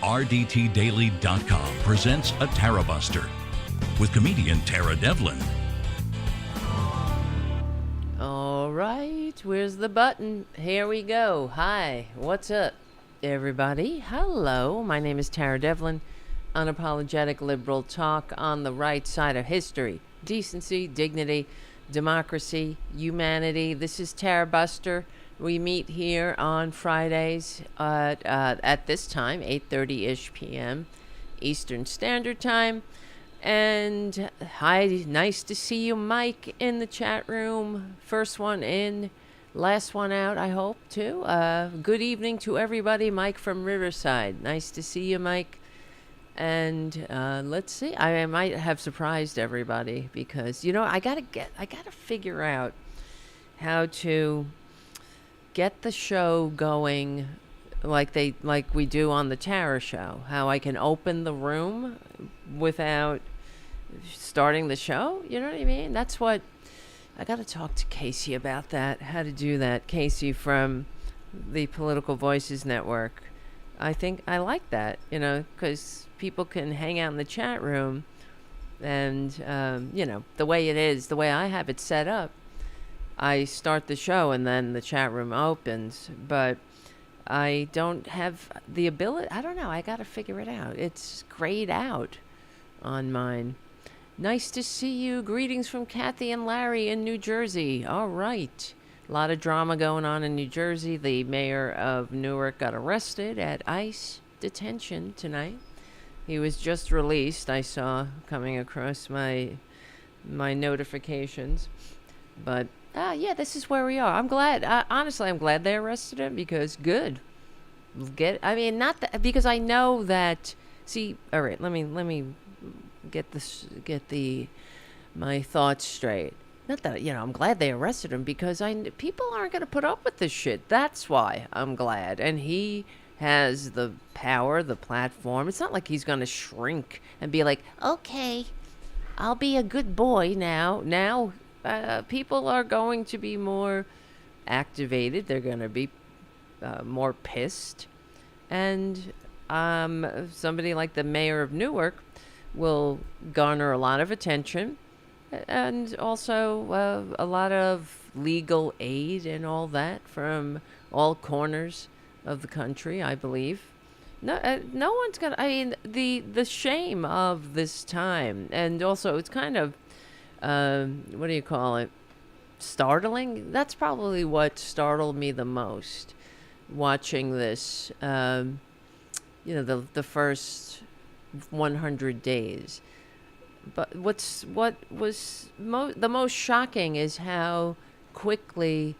RDTDaily.com presents a Tarabuster with comedian Tara Devlin. All right, where's the button? Here we go. Hi, what's up, everybody? Hello, my name is Tara Devlin. Unapologetic liberal talk on the right side of history. Decency, dignity, democracy, humanity. This is Tarabuster. We meet here on Fridays at this time, 8:30-ish p.m. Eastern Standard Time. And hi, nice to see you, Mike, in the chat room. First one in, last one out, I hope, too. Good evening to everybody. Mike from Riverside. Nice to see you, Mike. And let's see. I might have surprised everybody because, you know, I gotta figure out how to get the show going like we do on the Tara show. How I can open the room without starting the show. You know what I mean? That's what I got to talk to Casey about, that, how to do that. Casey from the Political Voices Network. I think I like that, you know, because people can hang out in the chat room and, you know, the way it is, the way I have it set up, I start the show and then the chat room opens, but I don't have the ability. I don't know. I got to figure it out. It's grayed out on mine. Nice to see you. Greetings from Kathy and Larry in New Jersey. All right. A lot of drama going on in New Jersey. The mayor of Newark got arrested at ICE detention tonight. He was just released. I saw coming across my notifications. But yeah, this is where we are. I'm glad. Honestly, I'm glad they arrested him because good. Not that, because I know that. See, all right. Let me get my thoughts straight. Not that, you know, I'm glad they arrested him because people aren't going to put up with this shit. That's why I'm glad. And he has the power, the platform. It's not like he's going to shrink and be like, okay, I'll be a good boy now. Now. People are going to be more activated. They're going to be more pissed. And somebody like the mayor of Newark will garner a lot of attention and also a lot of legal aid and all that from all corners of the country, I believe. No one's going to... I mean, the shame of this time, and also it's kind of... what do you call it? Startling? That's probably what startled me the most watching this, you know, the first 100 days. But what was the most shocking is how quickly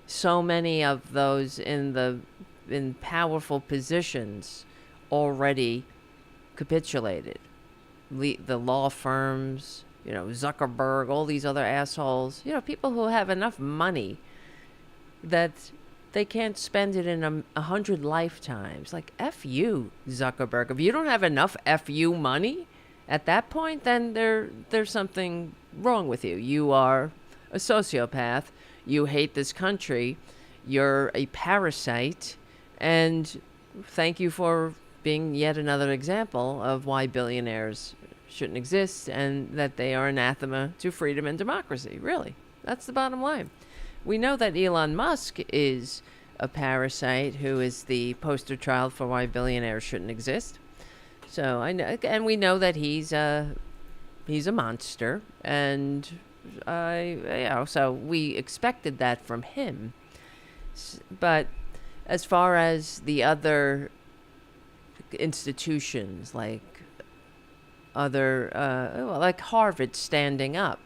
so many of those in powerful positions already capitulated. The law firms, you know, Zuckerberg, all these other assholes, you know, people who have enough money that they can't spend it in 100 lifetimes. Like, F you, Zuckerberg. If you don't have enough F you money at that point, then there's something wrong with you. You are a sociopath. You hate this country. You're a parasite. And thank you for being yet another example of why billionaires shouldn't exist and that they are anathema to freedom and democracy. Really, that's the bottom line. We know that Elon Musk is a parasite who is the poster child for why billionaires shouldn't exist. So I know, and we know that he's a monster, and so we expected that from him. But as far as the other institutions, like like Harvard standing up,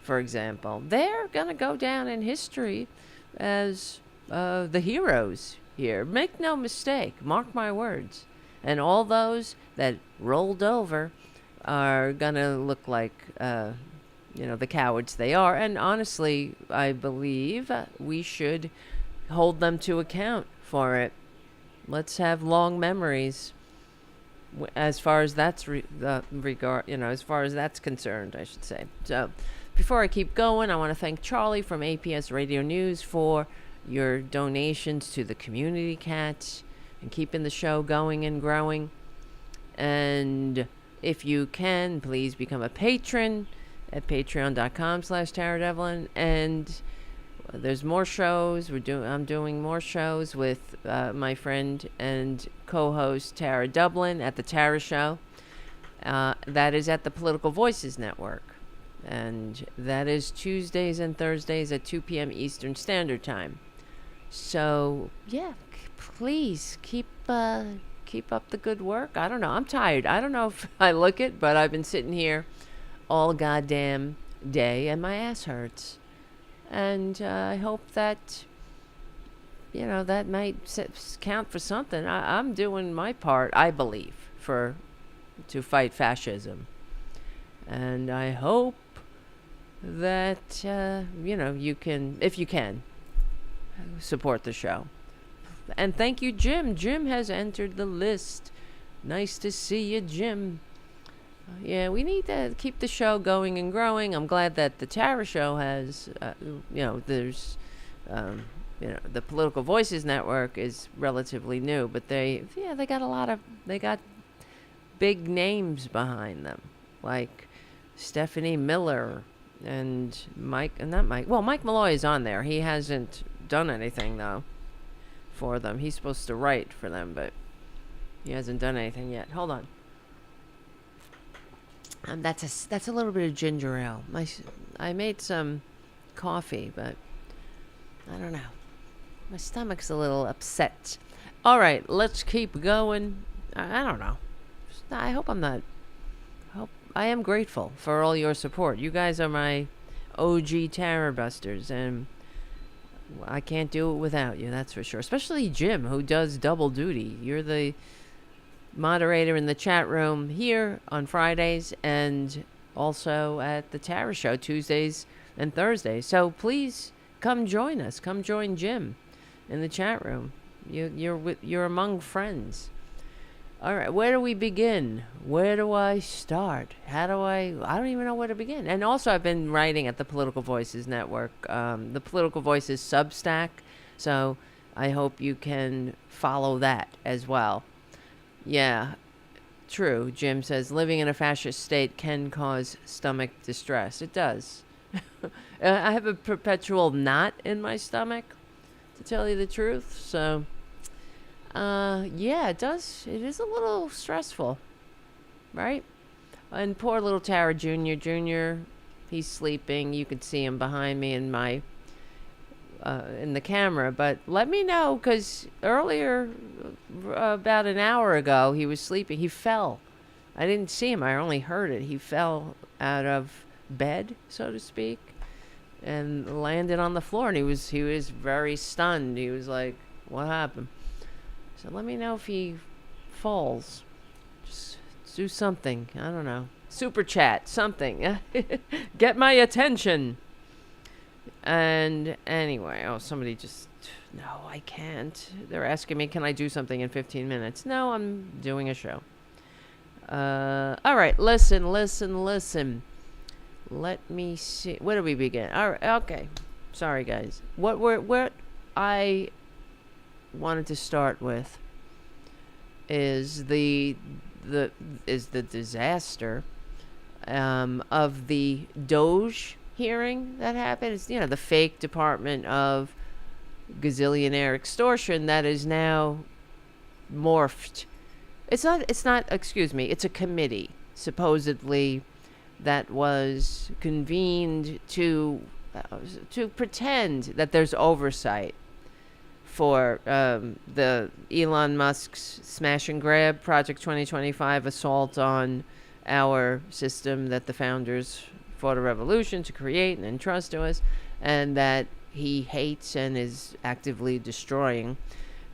for example. They're going to go down in history as the heroes here. Make no mistake, mark my words. And all those that rolled over are going to look like, the cowards they are. And honestly, I believe we should hold them to account for it. Let's have long memories as far as that's as far as that's concerned, I should say. So before I keep going, I want to thank Charlie from APS Radio News for your donations to the community cats and keeping the show going and growing. And if you can, please become a patron at patreon.com/TaraDevlin. And there's more shows. I'm doing more shows with my friend and co-host Tara Dublin at the Tara Show. That is at the Political Voices Network. And that is Tuesdays and Thursdays at 2 p.m. Eastern Standard Time. So, yeah, please keep up the good work. I don't know. I'm tired. I don't know if I look it, but I've been sitting here all goddamn day and my ass hurts. And I hope that, that might count for something. I'm doing my part, I believe, to fight fascism. And I hope that, you can, if you can, support the show. And thank you, Jim. Jim has entered the list. Nice to see you, Jim. Yeah, we need to keep the show going and growing. I'm glad that the Tara Show has, there's, the Political Voices Network is relatively new, but they got big names behind them, like Stephanie Miller and Mike Malloy is on there. He hasn't done anything, though, for them. He's supposed to write for them, but he hasn't done anything yet. Hold on. That's a little bit of ginger ale. I made some coffee, but I don't know. My stomach's a little upset. All right, let's keep going. I don't know. I hope I'm not. I am grateful for all your support. You guys are my OG Tarabusters, and I can't do it without you, that's for sure. Especially Jim, who does double duty. You're the moderator in the chat room here on Fridays and also at the Tara Show Tuesdays and Thursdays. So please come join us. Come join Jim in the chat room. You're among friends. All right, where do we begin? Where do I start? I don't even know where to begin. And also, I've been writing at the Political Voices Network, the Political Voices Substack. So I hope you can follow that as well. Yeah, true. Jim says, living in a fascist state can cause stomach distress. It does. I have a perpetual knot in my stomach, to tell you the truth. So, yeah, it does. It is a little stressful, right? And poor little Tara Jr., he's sleeping. You can see him behind me in my in the camera, but let me know, because earlier, about an hour ago, he was sleeping. He fell. I didn't see him. I only heard it. He fell out of bed, so to speak, and landed on the floor, and he was very stunned. He was like, what happened? So let me know if he falls. Just do something. I don't know. Super chat, something. Get my attention. And anyway, somebody just, no, I can't. They're asking me, can I do something in 15 minutes? No, I'm doing a show. All right, listen. Let me see. Where do we begin? All right, okay. Sorry, guys. What I wanted to start with is the disaster of the DOGE hearing that happened. It's, the fake Department of Gazillionaire Extortion that is now morphed. It's not, excuse me, it's a committee, supposedly, that was convened to pretend that there's oversight for the Elon Musk's smash and grab Project 2025 assault on our system that the founders fought a revolution to create and entrust to us, and that he hates and is actively destroying.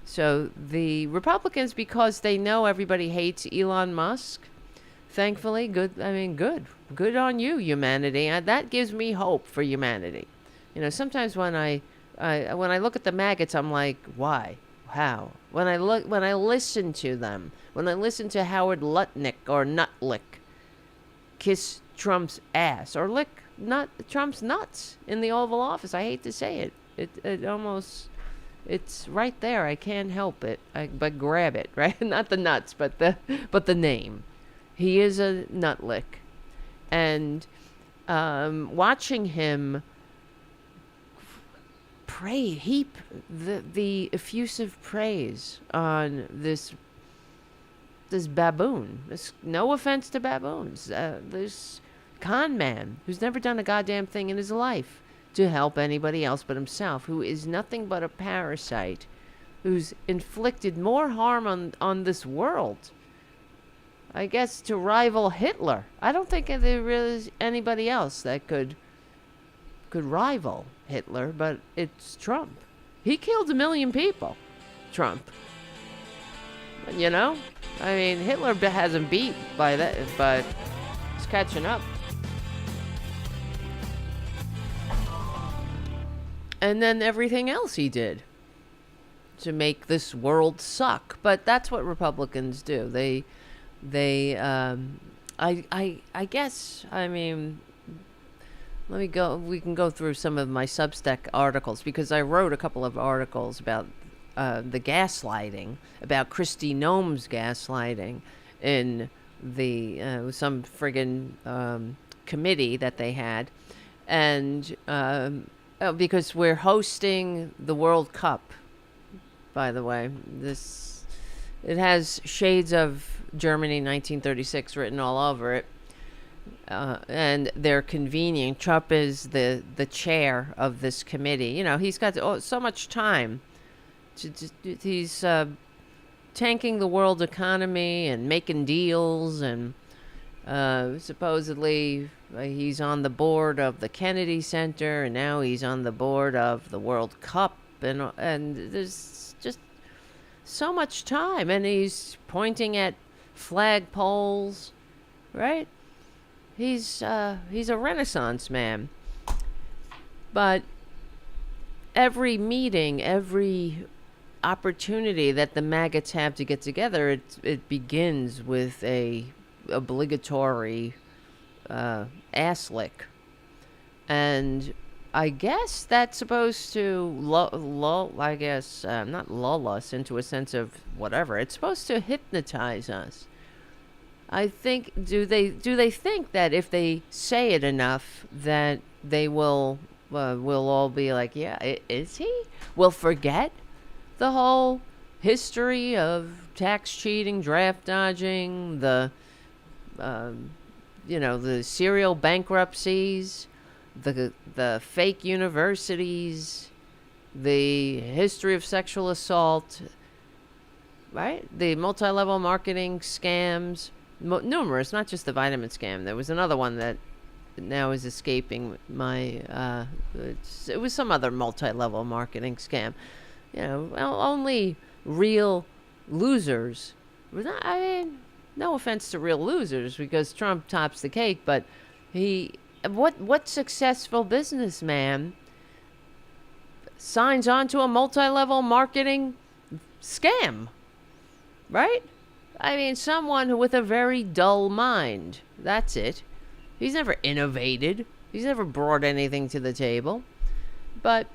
So the Republicans, because they know everybody hates Elon Musk, thankfully, good on you, humanity. That gives me hope for humanity. Sometimes when I look at the maggots, I'm like, why? How? When I listen to them, when I listen to Howard Lutnick or Nutlick kiss Trump's ass or lick Trump's nuts in the Oval Office, I hate to say it. It almost, it's right there. I can't help it. But grab it, right? Not the nuts, but the name. He is a nutlick, and watching him heap the effusive praise on this baboon. No offense to baboons. This con man who's never done a goddamn thing in his life to help anybody else but himself, who is nothing but a parasite, who's inflicted more harm on this world, I guess, to rival Hitler. I don't think there really is anybody else that could rival Hitler, but it's Trump. He killed 1 million people, Trump. I mean, Hitler hasn't beat by that, but he's catching up. And then everything else he did to make this world suck. But that's what Republicans do. I guess, I mean, we can go through some of my Substack articles, because I wrote a couple of articles about the gaslighting, about Kristi Noem's gaslighting in some friggin' committee that they had. And because we're hosting the World Cup, by the way. It has shades of Germany 1936 written all over it. And they're convening. Trump is the chair of this committee. He's got so much time. He's tanking the world economy and making deals, and supposedly he's on the board of the Kennedy Center, and now he's on the board of the World Cup, and there's just so much time, and he's pointing at flagpoles, right? He's a Renaissance man. But every meeting, every opportunity that the maggots have to get together, it begins with a obligatory ass lick. And I guess that's supposed to not lull us into a sense of whatever. It's supposed to hypnotize us. I think, do they think that if they say it enough that they will all be like, yeah, is he? We'll forget the whole history of tax cheating, draft dodging, the serial bankruptcies, the fake universities, the history of sexual assault, right? The multi-level marketing scams, numerous, not just the vitamin scam. There was another one that now is escaping my, it was some other multi-level marketing scam. Only real losers. No offense to real losers, because Trump tops the cake, but what successful businessman signs on to a multi-level marketing scam, right? Someone with a very dull mind. That's it. He's never innovated. He's never brought anything to the table. But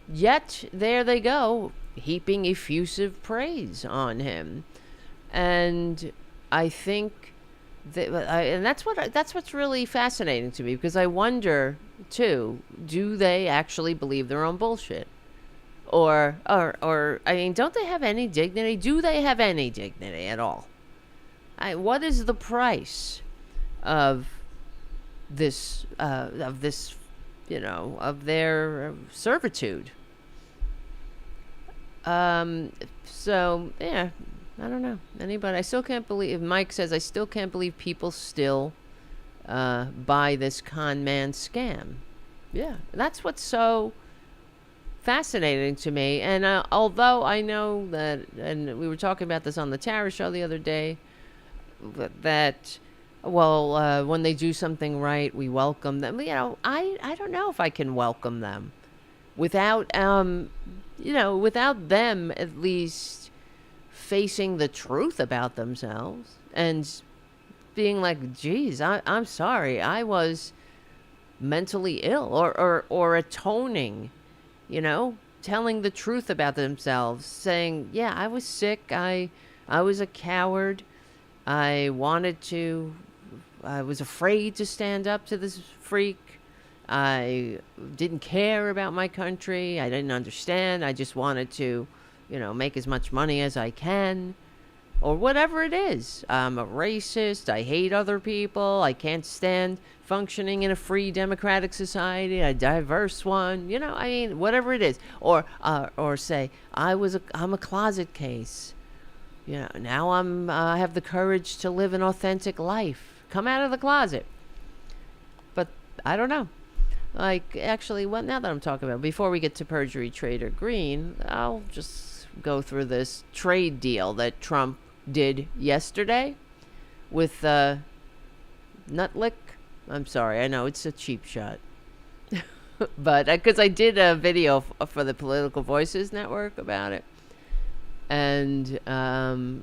yet, there they go, heaping effusive praise on him. And I think that's what's really fascinating to me, because I wonder too, do they actually believe their own bullshit? Or don't they have any dignity? Do they have any dignity at all? What is the price of this of their servitude? So yeah, I don't know anybody. I still can't believe. Mike says I still can't believe people still buy this con man scam. Yeah, that's what's so fascinating to me. And although I know that, and we were talking about this on the Tara show the other day, that when they do something right, we welcome them. I don't know if I can welcome them without without them at least facing the truth about themselves and being like, geez, I'm sorry, I was mentally ill, or atoning, telling the truth about themselves, saying, yeah, I was sick, I was a coward, I was afraid to stand up to this freak, I didn't care about my country, I didn't understand, I just wanted to, make as much money as I can, or whatever it is. I'm a racist, I hate other people, I can't stand functioning in a free democratic society, a diverse one, whatever it is. Or say, I'm a closet case. Now I have the courage to live an authentic life. Come out of the closet. But I don't know. Like, actually, now that I'm talking about, before we get to Marjorie Taylor Greene, I'll just go through this trade deal that Trump did yesterday with Nutlick. I'm sorry, I know it's a cheap shot. But because I did a video for the Political Voices Network about it. And,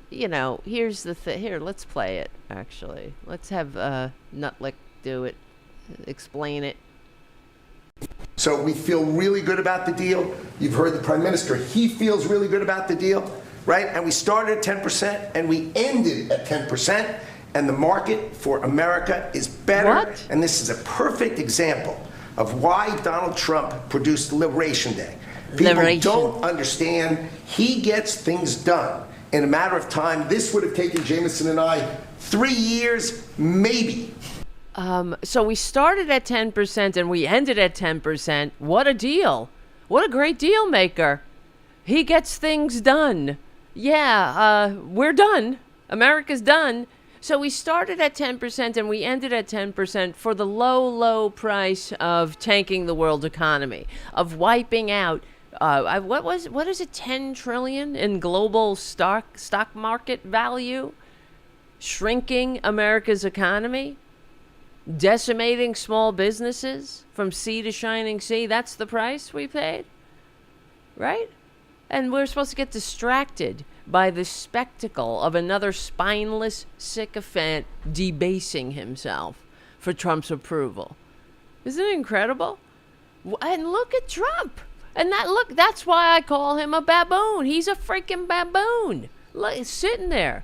here's the thing. Here, let's play it, actually. Let's have Nutlick do it, explain it. So we feel really good about the deal. You've heard the Prime Minister. He feels really good about the deal, right? And we started at 10% and we ended at 10%. And the market for America is better. What? And this is a perfect example of why Donald Trump produced Liberation Day. People don't understand. He gets things done in a matter of time. This would have taken Jameson and I 3 years, maybe. So we started at 10% and we ended at 10%. What a deal. What a great deal maker. He gets things done. Yeah, we're done. America's done. So we started at 10% and we ended at 10% for the low, low price of tanking the world economy, of wiping out, what is it, 10 trillion in global stock market value, shrinking America's economy, decimating small businesses from sea to shining sea. That's the price we paid, right? And we're supposed to get distracted by the spectacle of another spineless sycophant debasing himself for Trump's approval. Isn't it incredible? And look at Trump. And that's why I call him a baboon. He's a freaking baboon. Look, he's sitting there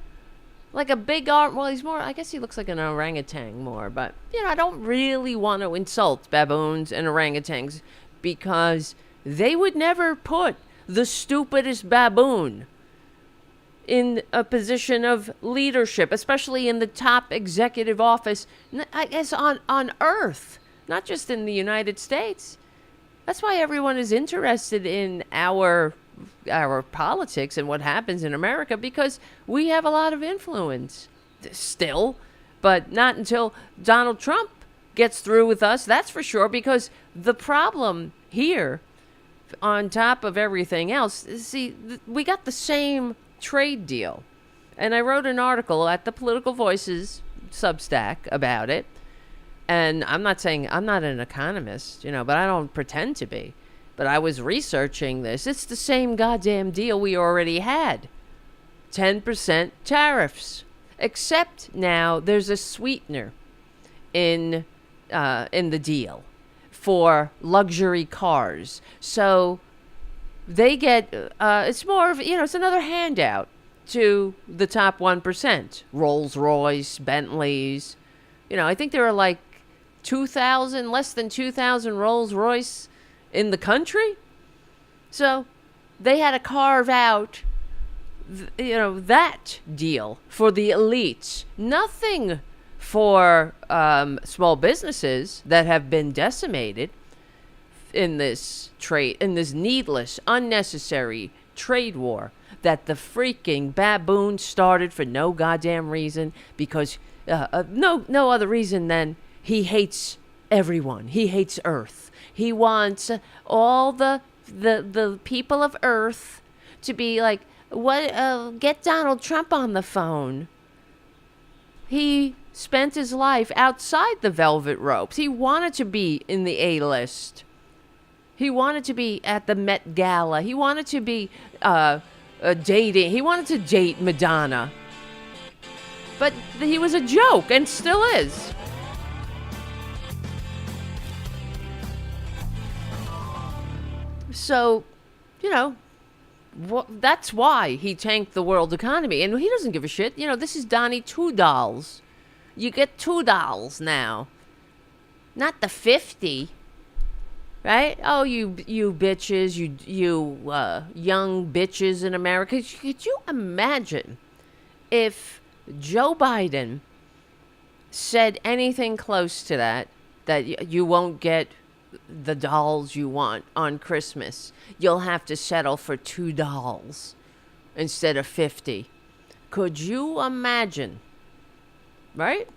like a big arm. Well, he's more, I guess he looks like an orangutan more, but I don't really want to insult baboons and orangutans because they would never put the stupidest baboon in a position of leadership, especially in the top executive office, I guess, on Earth, not just in the United States. That's why everyone is interested in our politics and what happens in America, because we have a lot of influence still, but not until Donald Trump gets through with us, that's for sure, because the problem here, on top of everything else, see, we got the same trade deal. And I wrote an article at the Political Voices Substack about it. And I'm not saying, I'm not an economist, but I don't pretend to be. But I was researching this. It's the same goddamn deal we already had. 10% tariffs. Except now there's a sweetener in the deal for luxury cars. So they get, it's more of, it's another handout to the top 1%. Rolls Royce, Bentleys. I think there are like less than 2,000 Rolls Royce in the country. So they had to carve out, that deal for the elites. Nothing for small businesses that have been decimated in this needless, unnecessary trade war that the freaking baboon started for no goddamn reason, because no other reason than he hates everyone. He hates Earth. He wants all the people of Earth to be like, what? Get Donald Trump on the phone. He spent his life outside the velvet ropes. He wanted to be in the A-list. He wanted to be at the Met Gala. He wanted to be dating. He wanted to date Madonna. But he was a joke and still is. So, that's why he tanked the world economy. And he doesn't give a shit. This is Donnie $2. You get $2 now. Not the 50. Right? Oh, you bitches, you young bitches in America. Could you imagine if Joe Biden said anything close to that you won't get the dolls you want on Christmas? You'll have to settle for $2 instead of 50. Could you imagine? Right?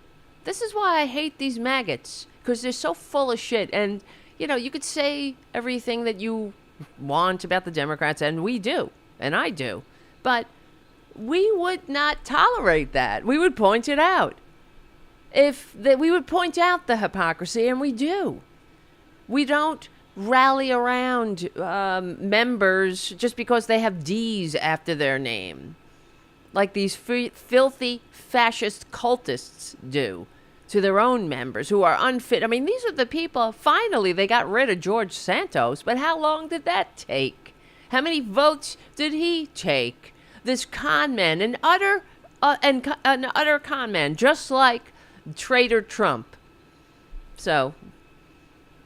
This is why I hate these maggots, because they're so full of shit. And you could say everything that you want about the Democrats, and we do, and I do, but we would not tolerate that. We would point it out. We would point out the hypocrisy, and we do. We don't rally around members just because they have D's after their name, like these filthy fascist cultists do to their own members who are unfit. I mean, these are the people. Finally, they got rid of George Santos, but how long did that take? How many votes did he take? This con man, an utter con man, just like traitor Trump. So,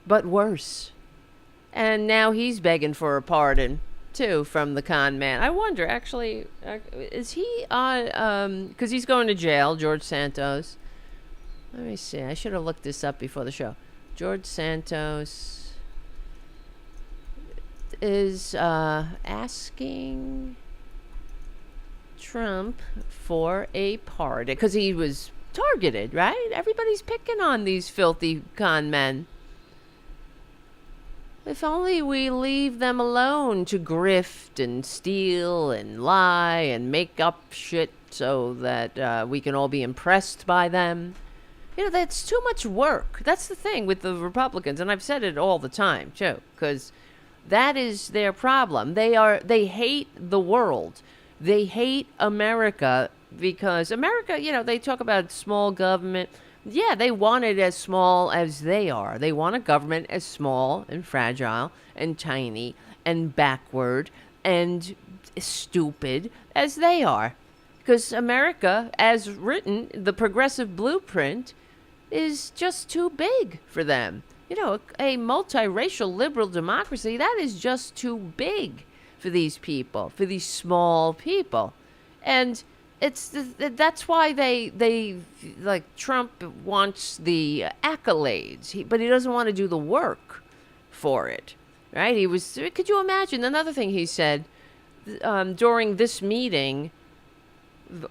but worse. And now he's begging for a pardon too from the con man. I wonder, actually, is he on? Because he's going to jail, George Santos. Let me see. I should have looked this up before the show. George Santos is asking Trump for a pardon because he was targeted, right? Everybody's picking on these filthy con men. If only we leave them alone to grift and steal and lie and make up shit so that we can all be impressed by them. That's too much work. That's the thing with the Republicans, and I've said it all the time, too, because that is their problem. They hate the world. They hate America because America, they talk about small government. Yeah, they want it as small as they are. They want a government as small and fragile and tiny and backward and stupid as they are. Because America, as written, the progressive blueprint, is just too big for them. A multiracial liberal democracy, that is just too big for these people, for these small people. And that's why they like Trump wants the accolades, but he doesn't want to do the work for it, right? Could you imagine another thing he said during this meeting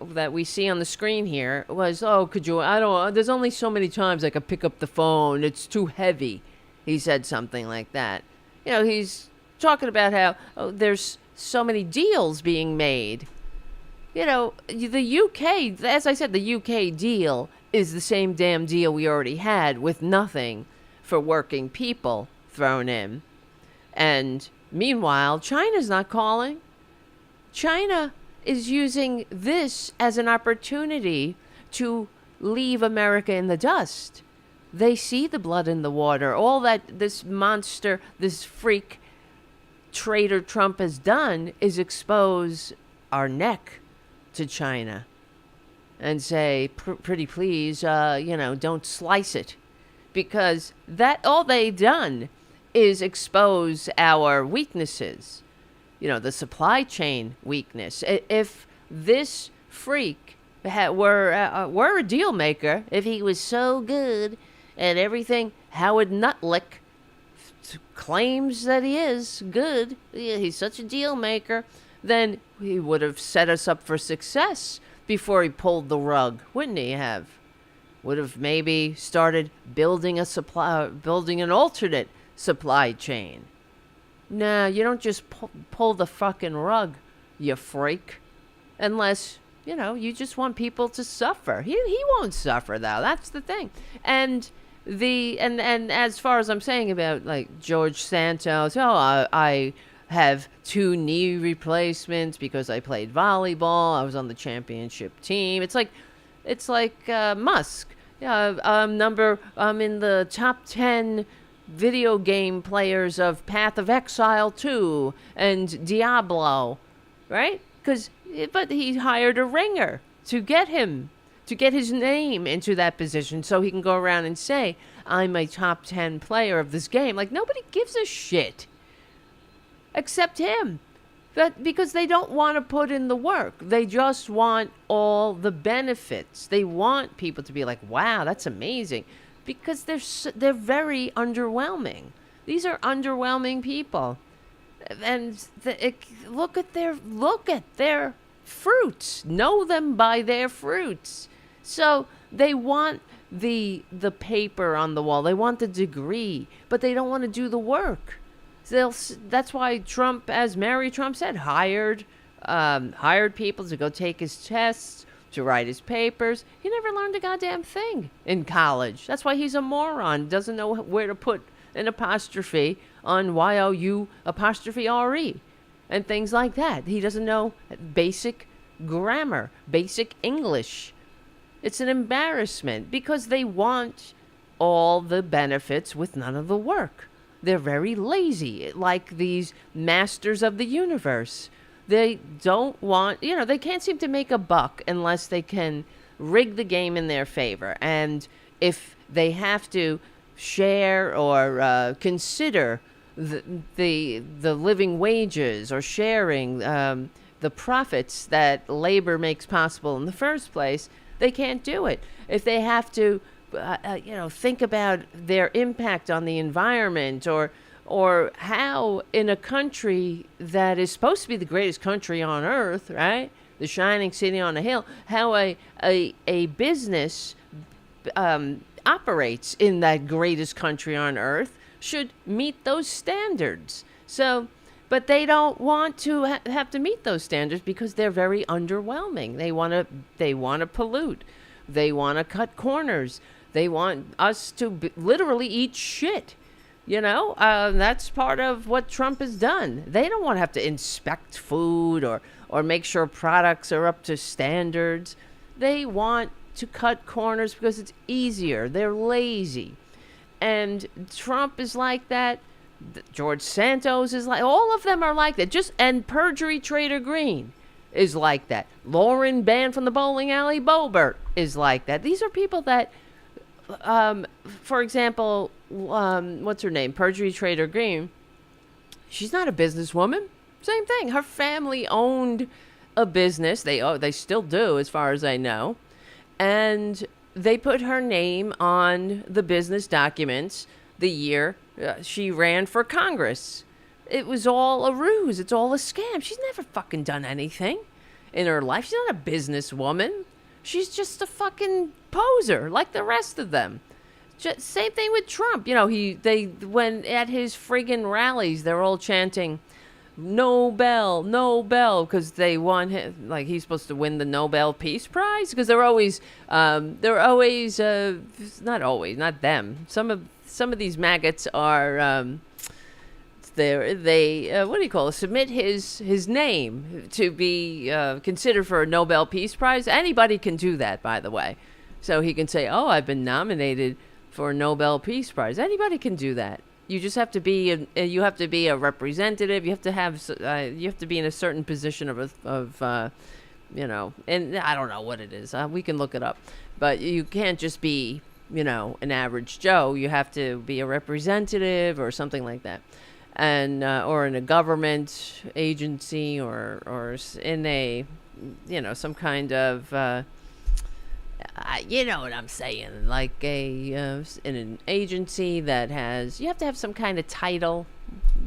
that we see on the screen here was, there's only so many times I could pick up the phone. It's too heavy. He said something like that. He's talking about how there's so many deals being made. The UK, as I said, the UK deal is the same damn deal we already had with nothing for working people thrown in. And meanwhile, China's not calling. China is using this as an opportunity to leave America in the dust. They see the blood in the water. All that this monster, this freak traitor Trump has done is expose our neck to China and say, pretty please, don't slice it. Because all they done is expose our weaknesses. The supply chain weakness. If this freak were a deal maker, if he was so good at everything Howard Nutlick claims that he is good, he's such a deal maker, then he would have set us up for success before he pulled the rug, wouldn't he have? Would have maybe started building an alternate supply chain. Nah, you don't just pull the fucking rug, you freak. Unless, you just want people to suffer. He won't suffer, though. That's the thing. And as far as I'm saying about, like, George Santos, I have 2 knee replacements because I played volleyball. I was on the championship team. It's like Musk. Yeah, I'm in the top 10 video game players of Path of Exile 2 and Diablo, right? But he hired a ringer to get his name into that position so he can go around and say, I'm a top 10 player of this game. Like, nobody gives a shit except him. But because they don't want to put in the work. They just want all the benefits. They want people to be like, wow, that's amazing. Because they're very underwhelming. These are underwhelming people. And look at their fruits. Know them by their fruits. So they want the paper on the wall. They want the degree, but they don't want to do the work. That's why Trump, as Mary Trump said, hired people to go take his tests, to write his papers. He never learned a goddamn thing in college. That's why he's a moron. Doesn't know where to put an apostrophe on YOU apostrophe RE and things like that. He doesn't know basic grammar, basic English. It's an embarrassment because they want all the benefits with none of the work. They're very lazy, like these masters of the universe. They don't want, they can't seem to make a buck unless they can rig the game in their favor. And if they have to share or consider the living wages or sharing the profits that labor makes possible in the first place, they can't do it. If they have to think about their impact on the environment or how in a country that is supposed to be the greatest country on earth, right? The shining city on a hill, how a business operates in that greatest country on earth should meet those standards. So, but they don't want to have to meet those standards because they're very underwhelming. They want to pollute. They want to cut corners. They want us to literally eat shit. That's part of what Trump has done. They don't want to have to inspect food or make sure products are up to standards. They want to cut corners because it's easier. They're lazy. And Trump is like that. George Santos is like, all of them are like that. And Perjury Trader Greene is like that. Lauren Band from the bowling alley, Bobert, is like that. These are people that, for example, what's her name? Perjury Trader Greene. She's not a businesswoman. Same thing. Her family owned a business. They still do, as far as I know. And they put her name on the business documents the year she ran for Congress. It was all a ruse. It's all a scam. She's never fucking done anything in her life. She's not a businesswoman. She's just a fucking poser like the rest of them. Same thing with Trump. When at his friggin' rallies, they're all chanting, Nobel, because they want him, like he's supposed to win the Nobel Peace Prize. Because they're always, not them. Some of these maggots are, submit his name to be considered for a Nobel Peace Prize. Anybody can do that, by the way. So he can say, I've been nominated for a Nobel Peace Prize. Anybody can do that. You just have to be a representative. You have to be in a certain position of and I don't know what it is. We can look it up, but you can't just be, an average Joe. You have to be a representative or something like that, and or in a government agency or in a, some kind of. You know what I'm saying, like in an agency that you have to have some kind of title,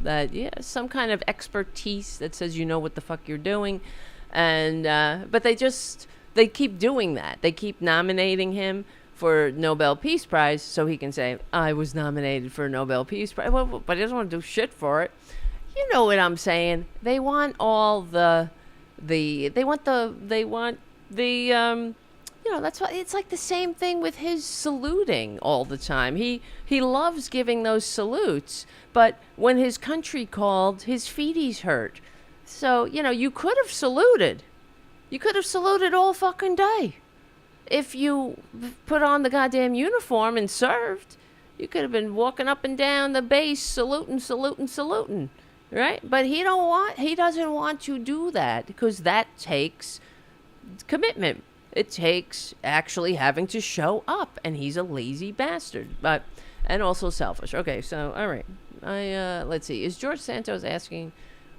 that some kind of expertise that says you know what the fuck you're doing, and but they keep doing that. They keep nominating him for Nobel Peace Prize so he can say I was nominated for a Nobel Peace Prize. Well, but he doesn't want to do shit for it. You know what I'm saying? They want all the that's why it's like the same thing with his saluting all the time. He loves giving those salutes, but when his country called, his feeties hurt. So, you could have saluted. You could have saluted all fucking day. If you put on the goddamn uniform and served, you could have been walking up and down the base saluting, right? But he doesn't want to do that because that takes commitment. It takes actually having to show up, and he's a lazy bastard, and also selfish. Okay, so all right, let's see. Is George Santos asking?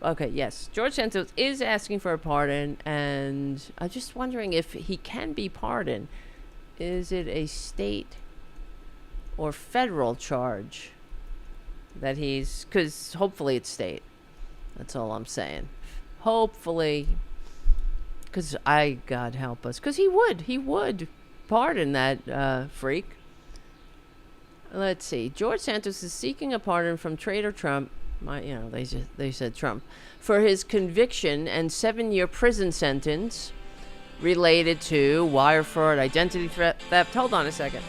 Okay, yes, George Santos is asking for a pardon, and I'm just wondering if he can be pardoned. Is it a state or federal charge that he's? Because hopefully it's state. That's all I'm saying. Hopefully. Because God help us. Because he would pardon that freak. Let's see. George Santos is seeking a pardon from traitor Trump. They said Trump for his conviction and 7-year prison sentence related to wire fraud, identity theft. Hold on a second.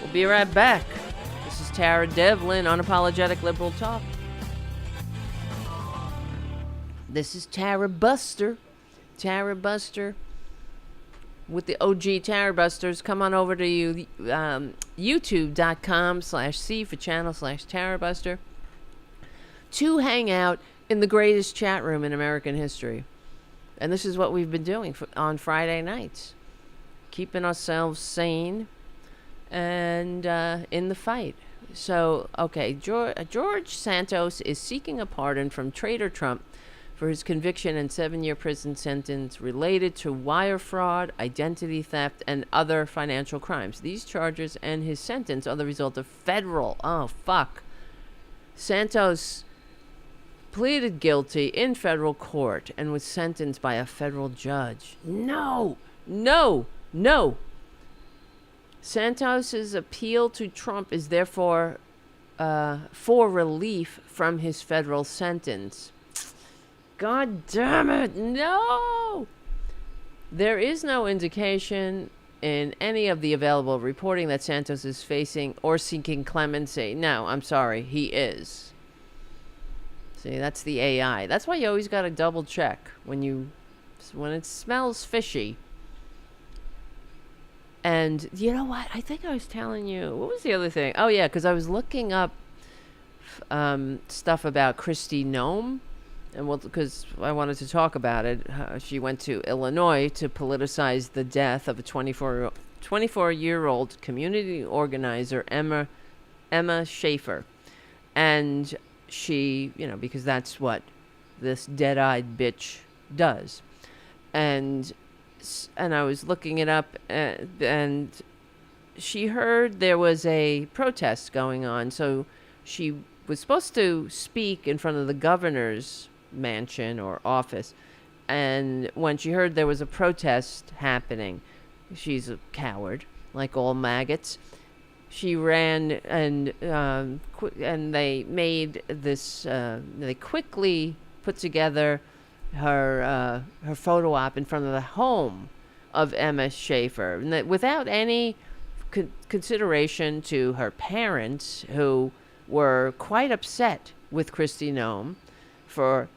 We'll be right back. This is Tara Devlin, Unapologetic Liberal Talk. This is Tarabuster with the OG Tarabusters. Come on over to youtube.com/C for channel/Tarabuster to hang out in the greatest chat room in American history. And this is what we've been doing on Friday nights, keeping ourselves sane and in the fight. So, okay, George Santos is seeking a pardon from traitor Trump for his conviction and 7-year prison sentence related to wire fraud, identity theft, and other financial crimes. These charges and his sentence are the result of federal... Oh, fuck. Santos pleaded guilty in federal court and was sentenced by a federal judge. No! Santos's appeal to Trump is therefore for relief from his federal sentence. God damn it, no! There is no indication in any of the available reporting that Santos is facing or seeking clemency. No, I'm sorry, he is. See, that's the AI. That's why you always got to double check when it smells fishy. And you know what? I think I was telling you, what was the other thing? Oh yeah, because I was looking up stuff about Kristi Noem. And because I wanted to talk about it, she went to Illinois to politicize the death of a 24-year-old community organizer, Emma Schaefer. And she, because that's what this dead-eyed bitch does. And I was looking it up, and she heard there was a protest going on. So she was supposed to speak in front of the governor's mansion or office, and when she heard there was a protest happening, she's a coward like all maggots. She ran and they made this they quickly put together her photo op in front of the home of Emma Schaefer, and without any consideration to her parents, who were quite upset with Kristi Noem for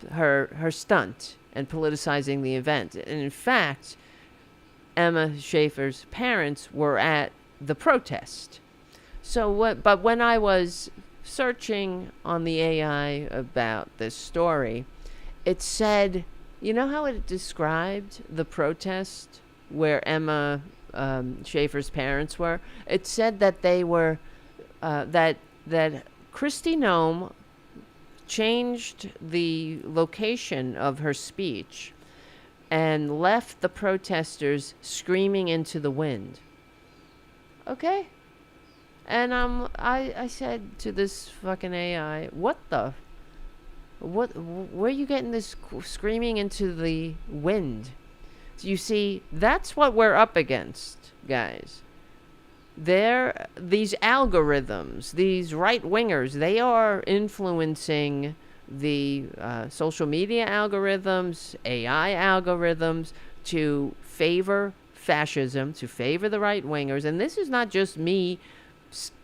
her stunt and politicizing the event. And in fact, Emma Schaefer's parents were at the protest. But when I was searching on the AI about this story, it said, you know how it described the protest where Emma Schaefer's parents were? It said that they were, that Kristi Noem changed the location of her speech and left the protesters screaming into the wind. Okay? And I said to this fucking AI, what the Where are you getting this screaming into the wind? You see, that's what we're up against, guys. These algorithms, these right-wingers, they are influencing the social media algorithms, AI algorithms to favor fascism, to favor the right-wingers. And this is not just me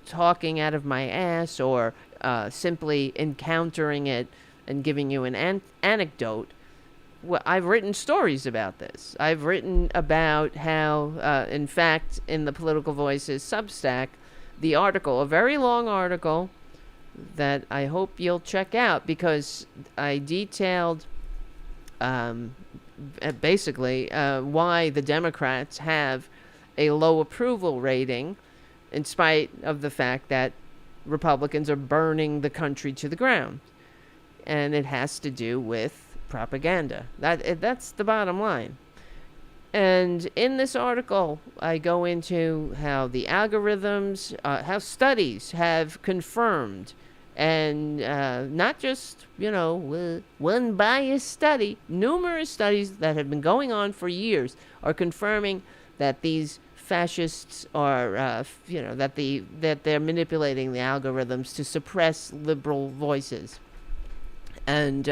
talking out of my ass or simply encountering it and giving you an anecdote. Well, I've written stories about this. I've written about how, in fact, in the Political Voices Substack, the article, a very long article that I hope you'll check out, because I detailed basically why the Democrats have a low approval rating in spite of the fact that Republicans are burning the country to the ground. And it has to do with propaganda. That's the bottom line. And in this article, I go into how the algorithms, how studies have confirmed, and not just, one biased study, numerous studies that have been going on for years are confirming that these fascists are, that they're manipulating the algorithms to suppress liberal voices. And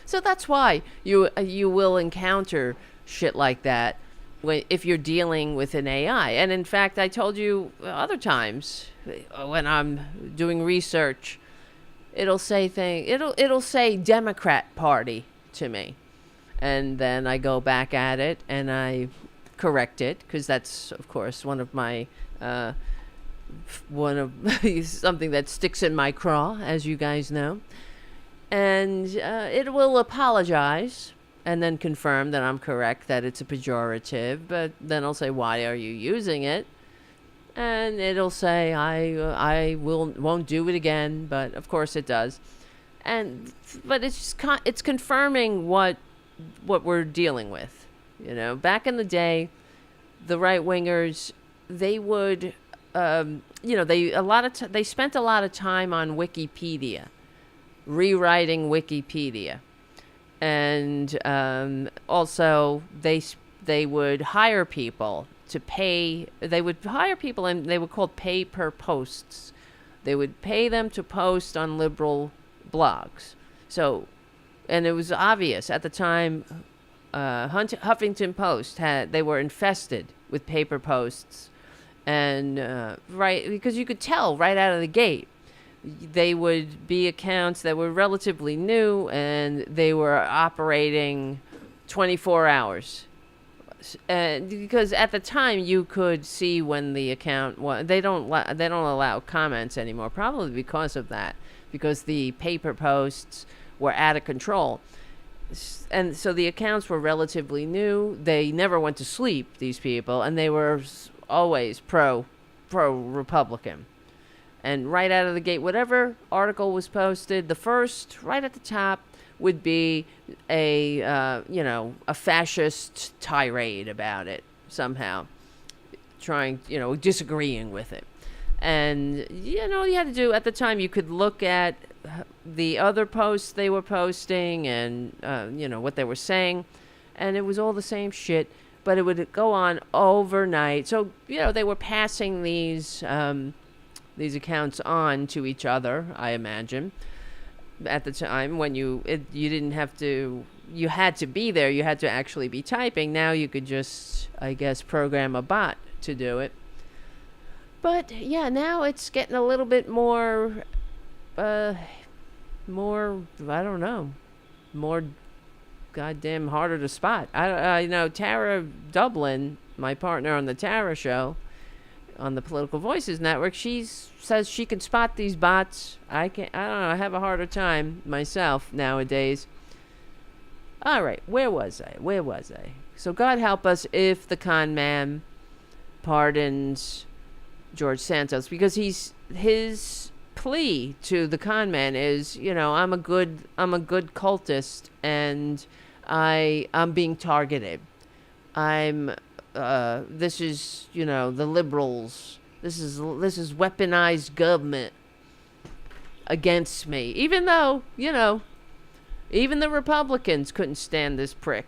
so that's why you will encounter shit like that if you're dealing with an AI. And in fact, I told you other times when I'm doing research, it'll say it'll say Democrat Party to me, and then I go back at it and I correct it, because that's of course one of something that sticks in my craw, as you guys know. And it will apologize and then confirm that I'm correct, that it's a pejorative. But then I'll say, why are you using it? And it'll say, I won't do it again. But of course it does. But it's confirming what we're dealing with. Back in the day, the right wingers, they would, they spent a lot of time on Wikipedia, rewriting Wikipedia. And also they would hire people to pay. They would hire people, and they were called pay per posts. They would pay them to post on liberal blogs. So, and it was obvious at the time, Huffington Post they were infested with paper posts. And because you could tell right out of the gate, they would be accounts that were relatively new, and they were operating 24 hours. Because at the time you could see when the account they don't allow comments anymore, probably because of that, because the paper posts were out of control. And so the accounts were relatively new. They never went to sleep, these people, and they were always pro Republican. And right out of the gate, whatever article was posted, the first, right at the top, would be a fascist tirade about it somehow, disagreeing with it. And, you had to do, at the time, you could look at the other posts they were posting and, what they were saying, and it was all the same shit, but it would go on overnight. So, they were passing these accounts on to each other, I imagine. At the time when you didn't have to, you had to be there, you had to actually be typing. Now you could just, I guess, program a bot to do it. But yeah, now it's getting a little bit more I don't know, more goddamn harder to spot. I know Tara Dublin, my partner on the Tara show, on the Political Voices Network, she says she can spot these bots. I don't know, I have a harder time myself nowadays. All right, where was I? So God help us if the con man pardons George Santos, because his plea to the con man is, I'm a good cultist, and I'm being targeted. This is, the liberals. This is weaponized government against me. Even though, Even the Republicans couldn't stand this prick.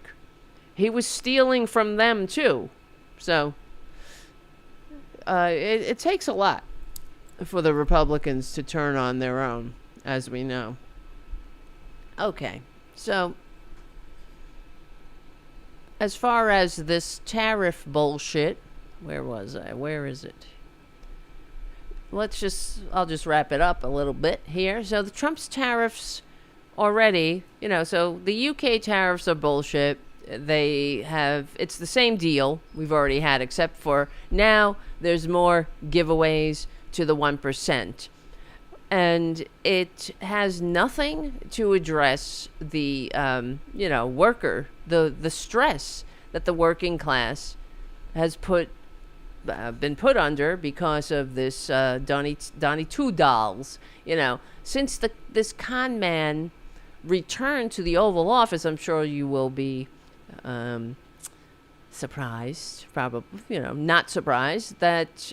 He was stealing from them, too. So, it takes a lot for the Republicans to turn on their own, as we know. Okay, so as far as this tariff bullshit, where was I? Where is it? I'll just wrap it up a little bit here. So the Trump's tariffs already, so the UK tariffs are bullshit. It's the same deal we've already had, except for now there's more giveaways to the 1%. And it has nothing to address the, worker, the stress that the working class has been put under because of this Donnie Two Dolls. Since this con man returned to the Oval Office, I'm sure you will be surprised, probably, not surprised, that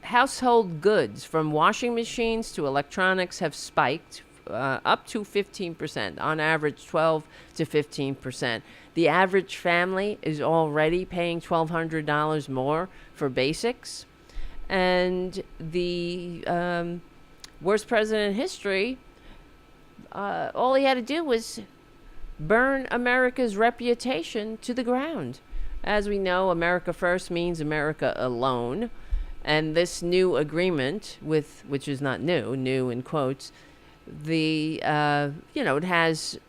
household goods from washing machines to electronics have spiked up to 15%, on average 12 to 15%. The average family is already paying $1,200 more for basics. And the worst president in history, all he had to do was burn America's reputation to the ground. As we know, America first means America alone. And this new agreement which is not new in quotes, it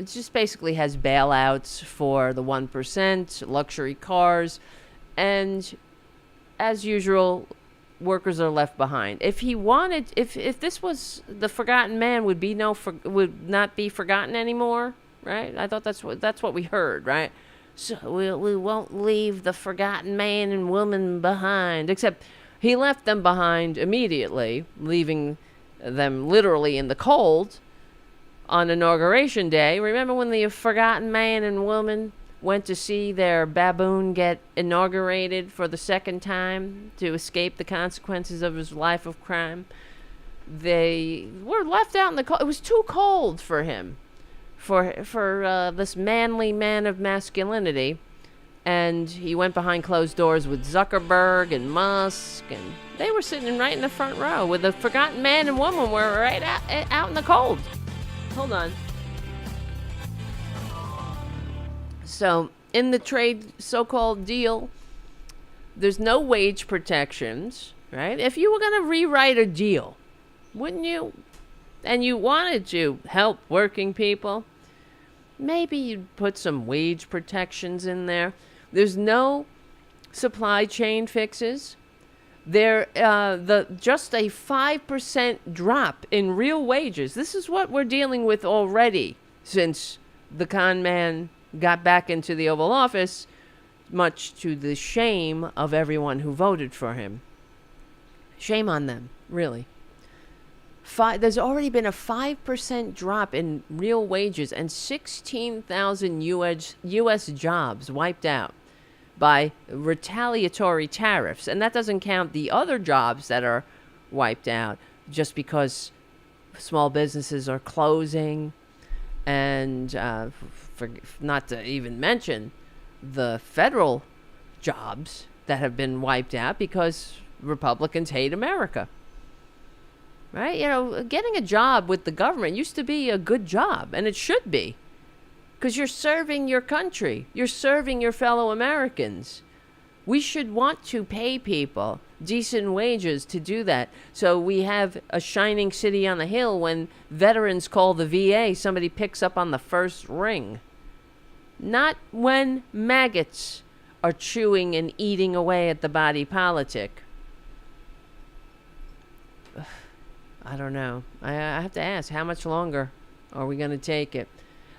just basically has bailouts for the 1%, luxury cars, and as usual, workers are left behind. If this was the forgotten man, would not be forgotten anymore, right? I thought that's what we heard, right? So we won't leave the forgotten man and woman behind, except he left them behind immediately, leaving them literally in the cold on Inauguration Day. Remember when the forgotten man and woman went to see their baboon get inaugurated for the second time to escape the consequences of his life of crime? They were left out in the cold. It was too cold for him, for this manly man of masculinity. And he went behind closed doors with Zuckerberg and Musk, and they were sitting right in the front row with the forgotten man and woman were right out in the cold. Hold on. So, in the trade so-called deal, there's no wage protections, right? If you were going to rewrite a deal, wouldn't you? And you wanted to help working people, maybe you'd put some wage protections in there. There's no supply chain fixes. Just a 5% drop in real wages. This is what we're dealing with already since the con man got back into the Oval Office, much to the shame of everyone who voted for him. Shame on them, really. There's already been a 5% drop in real wages and 16,000 U.S. jobs wiped out by retaliatory tariffs. And that doesn't count the other jobs that are wiped out just because small businesses are closing. And not to even mention the federal jobs that have been wiped out because Republicans hate America. Right? Getting a job with the government used to be a good job, and it should be. Because you're serving your country. You're serving your fellow Americans. We should want to pay people decent wages to do that. So we have a shining city on the hill when veterans call the VA, somebody picks up on the first ring. Not when maggots are chewing and eating away at the body politic. I don't know. I have to ask, how much longer are we going to take it?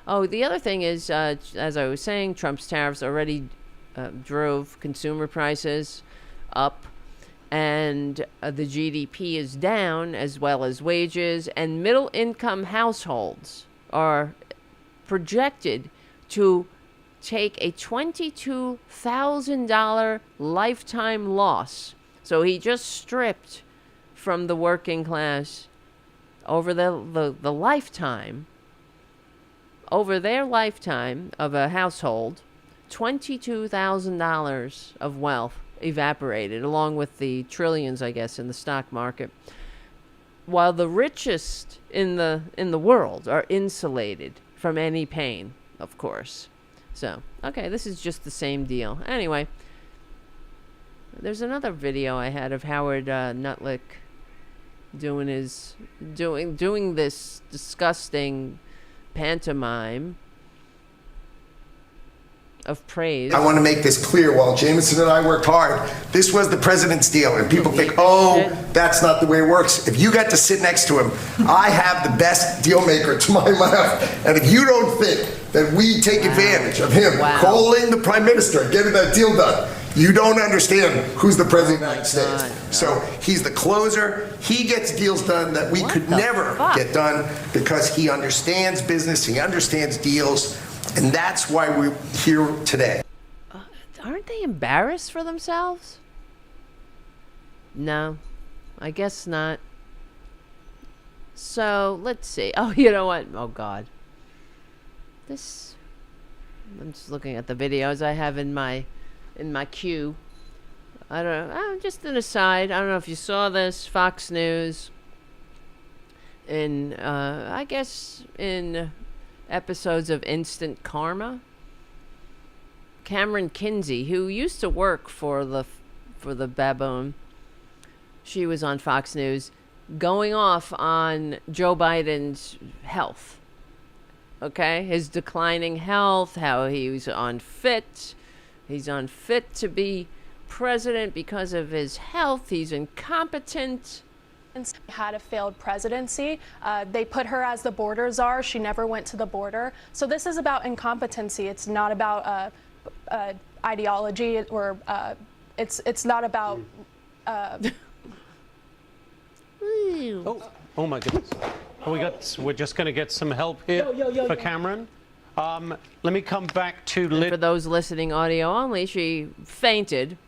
Oh, the other thing is, as I was saying, Trump's tariffs already drove consumer prices up, and the GDP is down, as well as wages, and middle-income households are projected to take a $22,000 lifetime loss. So he just stripped from the working class over the lifetime over their lifetime of a household, $22,000 of wealth evaporated, along with the trillions, I guess, in the stock market, while the richest in the world are insulated from any pain, of course. So, okay, this is just the same deal. Anyway, there's another video I had of Howard Nutlick doing this disgusting pantomime of praise. I want to make this clear. While Jameson and I worked hard, this was the president's deal. And people think, oh, that's not the way it works. If you got to sit next to him, I have the best deal maker to my left. And if you don't think that we take advantage of him calling the prime minister and getting that deal done, you don't understand who's the president of the United States. So he's the closer. He gets deals done that we could never get done because he understands business. He understands deals. And that's why we're here today. Aren't they embarrassed for themselves? No, I guess not. So, let's see. Oh, you know what? Oh, God. I'm just looking at the videos I have in my queue. I don't know. Just an aside. I don't know if you saw this. Fox News. I guess in episodes of Instant Karma, Cameron Kinsey, who used to work for the baboon, she was on Fox News going off on Joe Biden's health. Okay, his declining health, how he's unfit. He's unfit to be president because of his health. He's incompetent. Had a failed presidency. They put her as the border czar. She never went to the border. So this is about incompetency. It's not about ideology, or it's not about. Oh my goodness! We're just going to get some help here for Cameron. Let me come back to for those listening audio only. She fainted.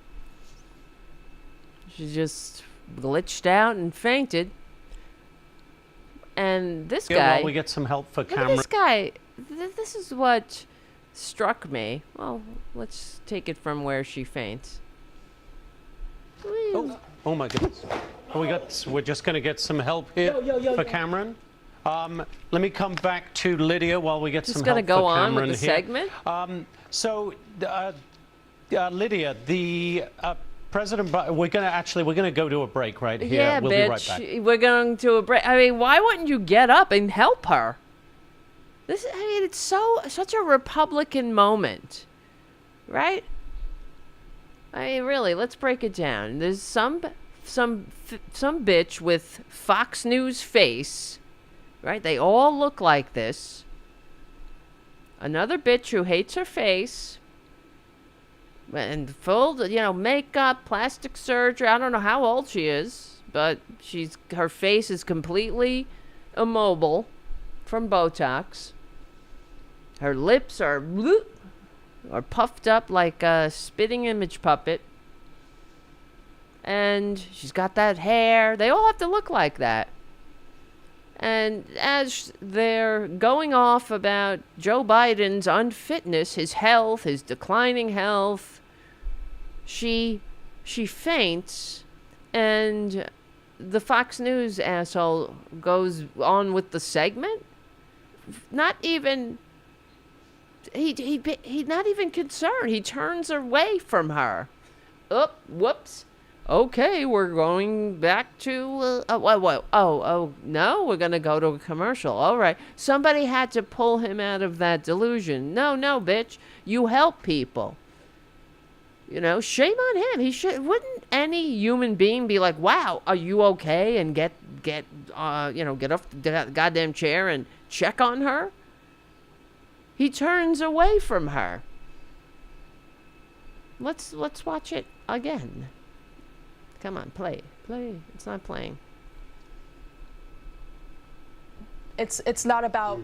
She just glitched out and fainted. And this guy... While we get some help for Cameron. This guy, this is what struck me. Well, let's take it from where she faints. Oh my goodness. We're just going to get some help here for Cameron. Let me come back to Lydia while we get some help for Cameron. Just going to go on with the segment? Lydia, the... President Biden, we're going to go to a break right here. Yeah, we'll bitch. be right back. We're going to a break. I mean, why wouldn't you get up and help her? It's such a Republican moment, right? I mean, really, let's break it down. There's some bitch with Fox News face, right? They all look like this. Another bitch who hates her face. And full, makeup, plastic surgery. I don't know how old she is, but her face is completely immobile from Botox. Her lips are puffed up like a spitting image puppet. And she's got that hair. They all have to look like that. And as they're going off about Joe Biden's unfitness, his health, his declining health, she faints, and the Fox News asshole goes on with the segment. Not even he's not even concerned. He turns away from her. Whoops. Okay, we're going back to, no, we're going to go to a commercial. All right. Somebody had to pull him out of that delusion. No, bitch. You help people. Shame on him. Wouldn't any human being be like, wow, are you okay? And get off the goddamn chair and check on her? He turns away from her. Let's watch it again. Come on, play. It's not playing. It's not about.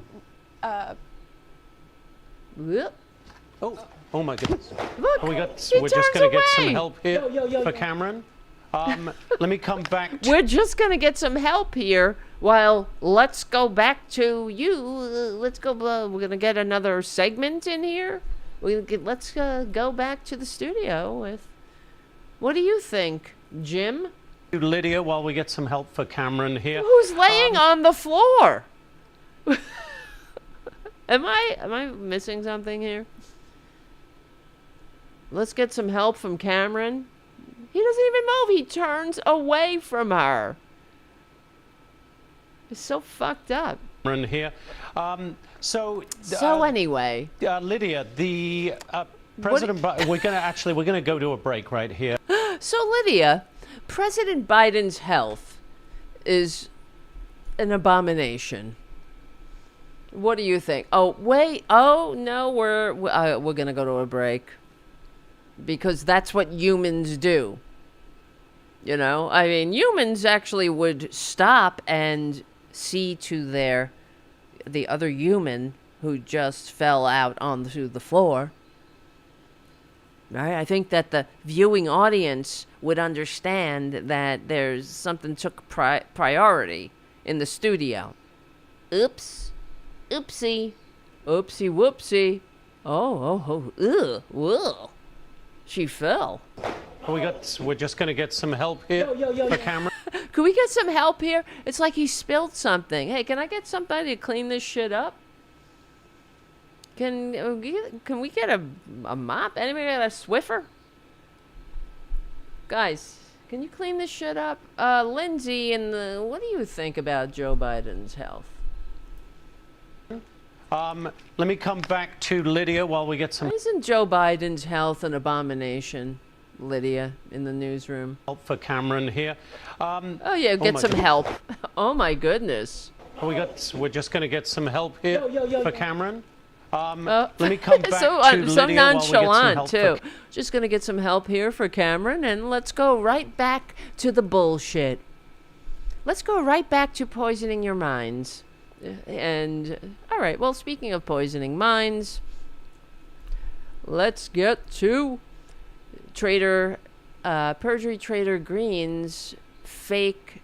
Oh my goodness! Look, we're just going to get some help here for Cameron. Let me come back to... We're just going to get some help here while let's go back to you. Let's go. We're going to get another segment in here. Let's go back to the studio with... What do you think, Jim? Lydia, while we get some help for Cameron here. Who's laying on the floor? Am I missing something here? Let's get some help from Cameron. He doesn't even move. He turns away from her. It's so fucked up. Here. Anyway, Lydia, the President. We're gonna go to a break right here. So Lydia, President Biden's health is an abomination. What do you think? Oh wait. Oh no, we're gonna go to a break. Because that's what humans do. You know? I mean, humans actually would stop and see to the other human who just fell out onto the floor. Right? I think that the viewing audience would understand that there's something took priority in the studio. Oops. Oopsie. Oopsie whoopsie. Ugh. Whoa. She fell. We're just going to get some help here for Cameron. Can we get some help here? It's like he spilled something. Hey, can I get somebody to clean this shit up? Can we get a mop? Anybody got a Swiffer? Guys, can you clean this shit up? Lindsay, what do you think about Joe Biden's health? Let me come back to Lydia while we get some... Isn't Joe Biden's health an abomination, Lydia, in the newsroom? Help for Cameron here. Get some help. Oh my goodness. We're just going to get some help here for Cameron. Let me come back so, to Lydia so nonchalant, while we get some help too. Just going to get some help here for Cameron, and let's go right back to the bullshit. Let's go right back to poisoning your minds. And, all right, well, speaking of poisoning minds, let's get to Perjury Trader Greene's fake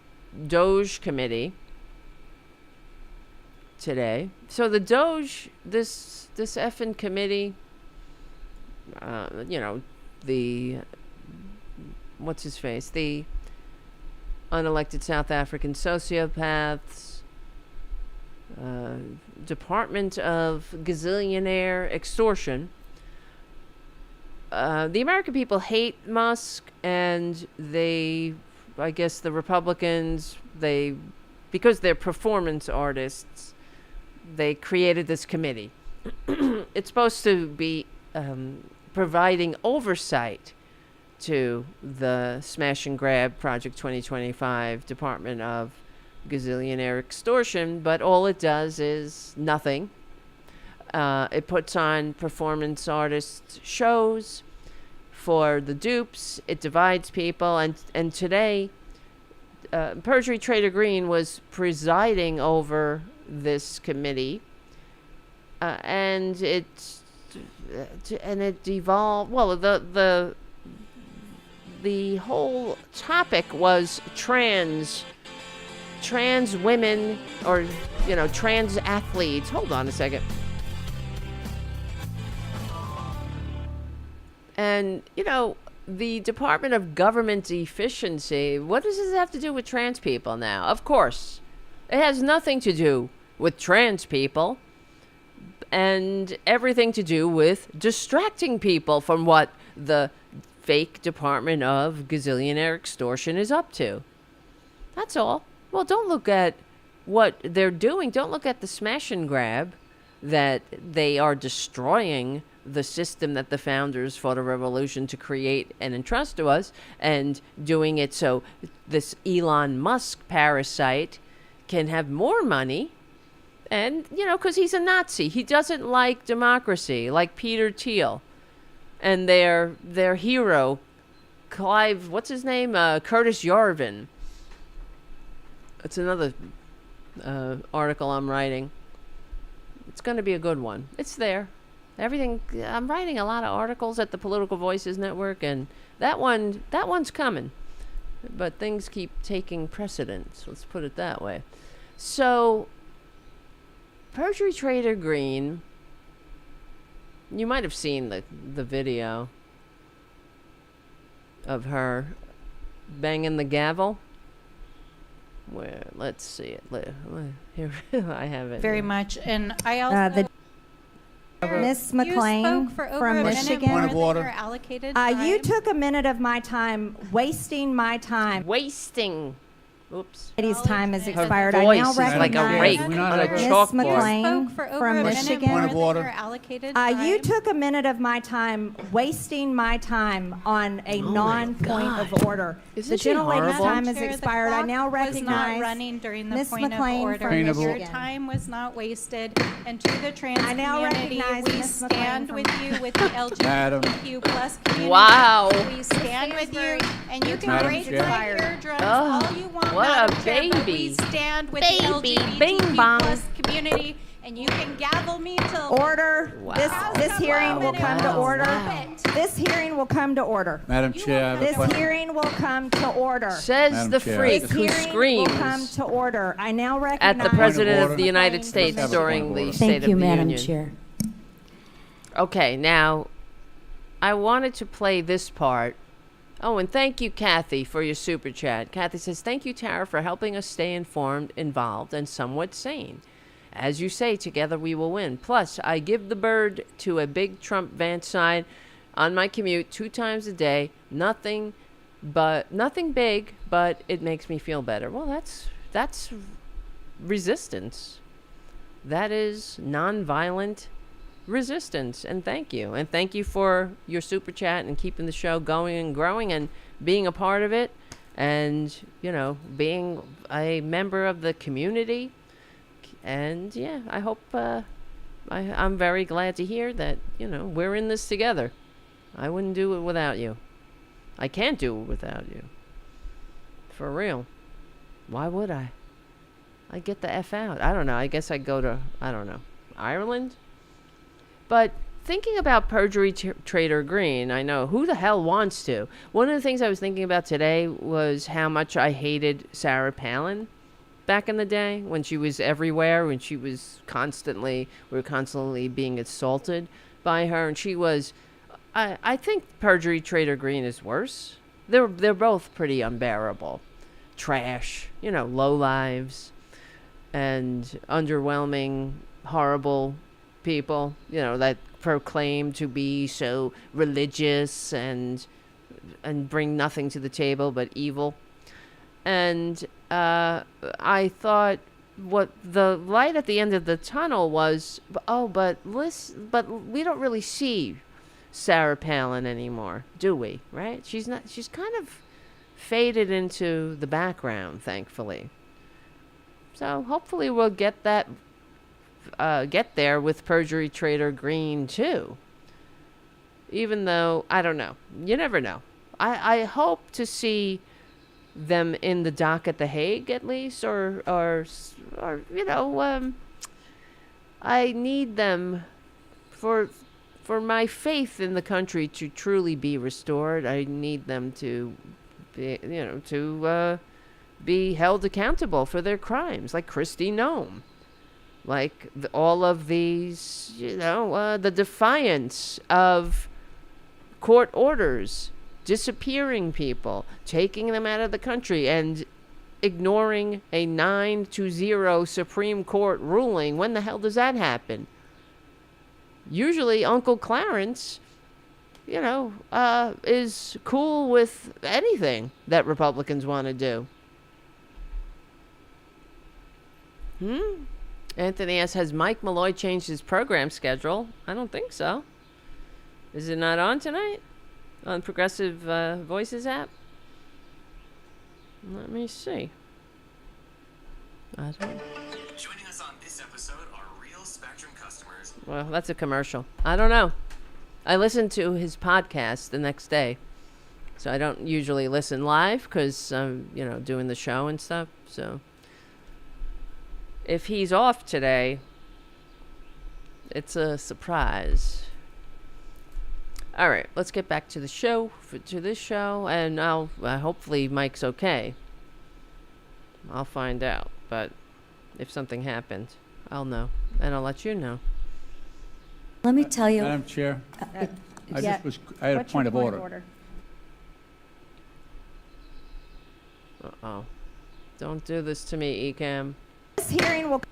DOGE committee today. So the DOGE, this effing committee, the, what's his face? The unelected South African sociopaths, Department of Gazillionaire Extortion. The American people hate Musk, and I guess the Republicans, because they're performance artists, they created this committee. It's supposed to be providing oversight to the smash and grab Project 2025 Department of Gazillionaire Extortion, but all it does is nothing. It puts on performance artist shows for the dupes. It divides people, and today, Perjury Trader Greene was presiding over this committee, and it devolved. Well, the whole topic was trans women, or trans athletes. Hold on a second. And the Department of Government Efficiency, what does this have to do with trans people now? Of course, it has nothing to do with trans people, and everything to do with distracting people from what the fake Department of Gazillionaire Extortion is up to. That's all. Well, don't look at what they're doing. Don't look at the smash and grab that they are destroying the system that the founders fought a revolution to create and entrust to us, and doing it so this Elon Musk parasite can have more money. And, because he's a Nazi. He doesn't like democracy, like Peter Thiel. And their hero, Clive, what's his name? Curtis Yarvin. It's another article I'm writing. It's going to be a good one. It's there. Everything. I'm writing a lot of articles at the Political Voices Network, and that one's coming. but things keep taking precedence. Let's put it that way. So, Marjorie Taylor Greene, you might have seen the video of her banging the gavel. Where, let's see it. Here, I have it. Very much. And I also... Miss McLean from Michigan. Point of order. Allocated You took a minute of my time, wasting my time. Wasting. Oops. Lady's time has Her expired. voice I now is like a recognize rake on a Miss chalkboard. McLean for over from a minute Michigan. more than your allocated time. You took a minute of my time, wasting my time on a non-point of order. Isn't The she gentlelady's horrible? time has Chair, the expired. I now clock was recognize not running during the Miss point McLean of order. from Your Michigan. time was not wasted. And to the trans I now community, recognize we Miss McLean stand from with you, with the LGBTQ plus community. Wow. We stand with you, and you can Madam break Chair. my eardrums Oh, all you want, what a Madam Chair, but we baby. stand with Baby, the bing bong. LGBTQ plus community, and you can gavel me till... Order. Wow. This hearing will come to Wow. order. Wow. This hearing will come to order. Madam Chair, I have a This question. hearing will come to order. Says Madam the Chair. freak This who hearing will come screams to order. I now recognize at the President of order. the United Let's States have a point during of the order. State Thank of you, the Madam Union. Chair. Okay, now, I wanted to play this part. Oh, and thank you, Kathy, for your super chat. Kathy says, thank you, Tara, for helping us stay informed, involved, and somewhat sane. As you say, together we will win. Plus, I give the bird to a big Trump Vance sign on my commute 2 times a day. Nothing big, but it makes me feel better. Well, that's resistance. That is nonviolent resistance, and thank you. And thank you for your super chat and keeping the show going and growing and being a part of it, and, you know, being a member of the community. And yeah, I hope I'm very glad to hear that, you know, we're in this together. I wouldn't do it without you. I can't do it without you. For real. Why would I? I'd get the F out. I don't know. I guess I'd go to, I don't know, Ireland? But thinking about Marjorie Taylor Greene, I know, who the hell wants to? One of the things I was thinking about today was how much I hated Sarah Palin back in the day when she was everywhere, when she was we were constantly being assaulted by her. And she was, I think Marjorie Taylor Greene is worse. They're both pretty unbearable. Trash, you know, lowlives and underwhelming, horrible people, you know, that proclaim to be so religious and bring nothing to the table but evil. And I thought what the light at the end of the tunnel was, but we don't really see Sarah Palin anymore, do we? Right? She's kind of faded into the background, thankfully. So hopefully we'll get there with Marjorie Taylor Greene too. Even though, I don't know. You never know. I hope to see them in the dock at The Hague at least, or you know, I need them for my faith in the country to truly be restored. I need them to be, you know, to be held accountable for their crimes, like Kristi Noem. Like all of these, you know, the defiance of court orders, disappearing people, taking them out of the country, and ignoring a 9-0 Supreme Court ruling. When the hell does that happen? Usually Uncle Clarence, you know, is cool with anything that Republicans want to do. Anthony asks, has Mike Malloy changed his program schedule? I don't think so. Is it not on tonight? On Progressive Voices app? Let me see. I don't know. Joining us on this episode are real Spectrum customers. Well, that's a commercial. I don't know. I listened to his podcast the next day. So I don't usually listen live because I'm, you know, doing the show and stuff. So if he's off today, it's a surprise. All right, let's get back to the show, to this show, and I'll hopefully Mike's okay. I'll find out, but if something happened, I'll know, and I'll let you know. Let me tell you. Madam Chair, I had a What's your point of order. Uh-oh. Don't do this to me, Ecam. This hearing will.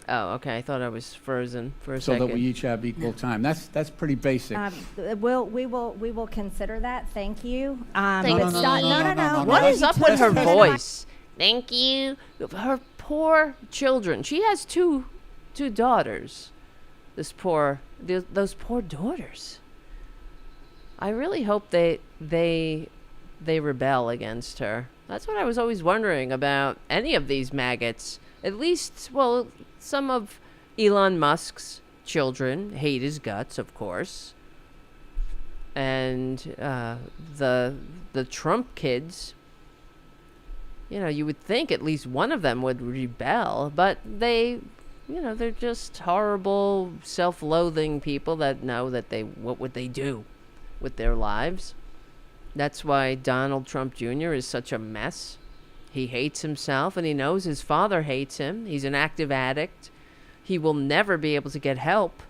Oh, okay. I thought I was frozen for a So second. that we each have equal time. That's pretty basic. We will consider that. Thank you. Thank It's you. not- no. What is up with her Just- voice? Thank you. Her poor children. She has two daughters. Those poor daughters. I really hope they rebel against her. That's what I was always wondering about any of these maggots. At least, well, some of Elon Musk's children hate his guts, of course. And the Trump kids, you know, you would think at least one of them would rebel, but they, you know, they're just horrible, self-loathing people that know that what would they do with their lives. That's why Donald Trump Jr. is such a mess. He hates himself, and he knows his father hates him. He's an active addict. He will never be able to get help.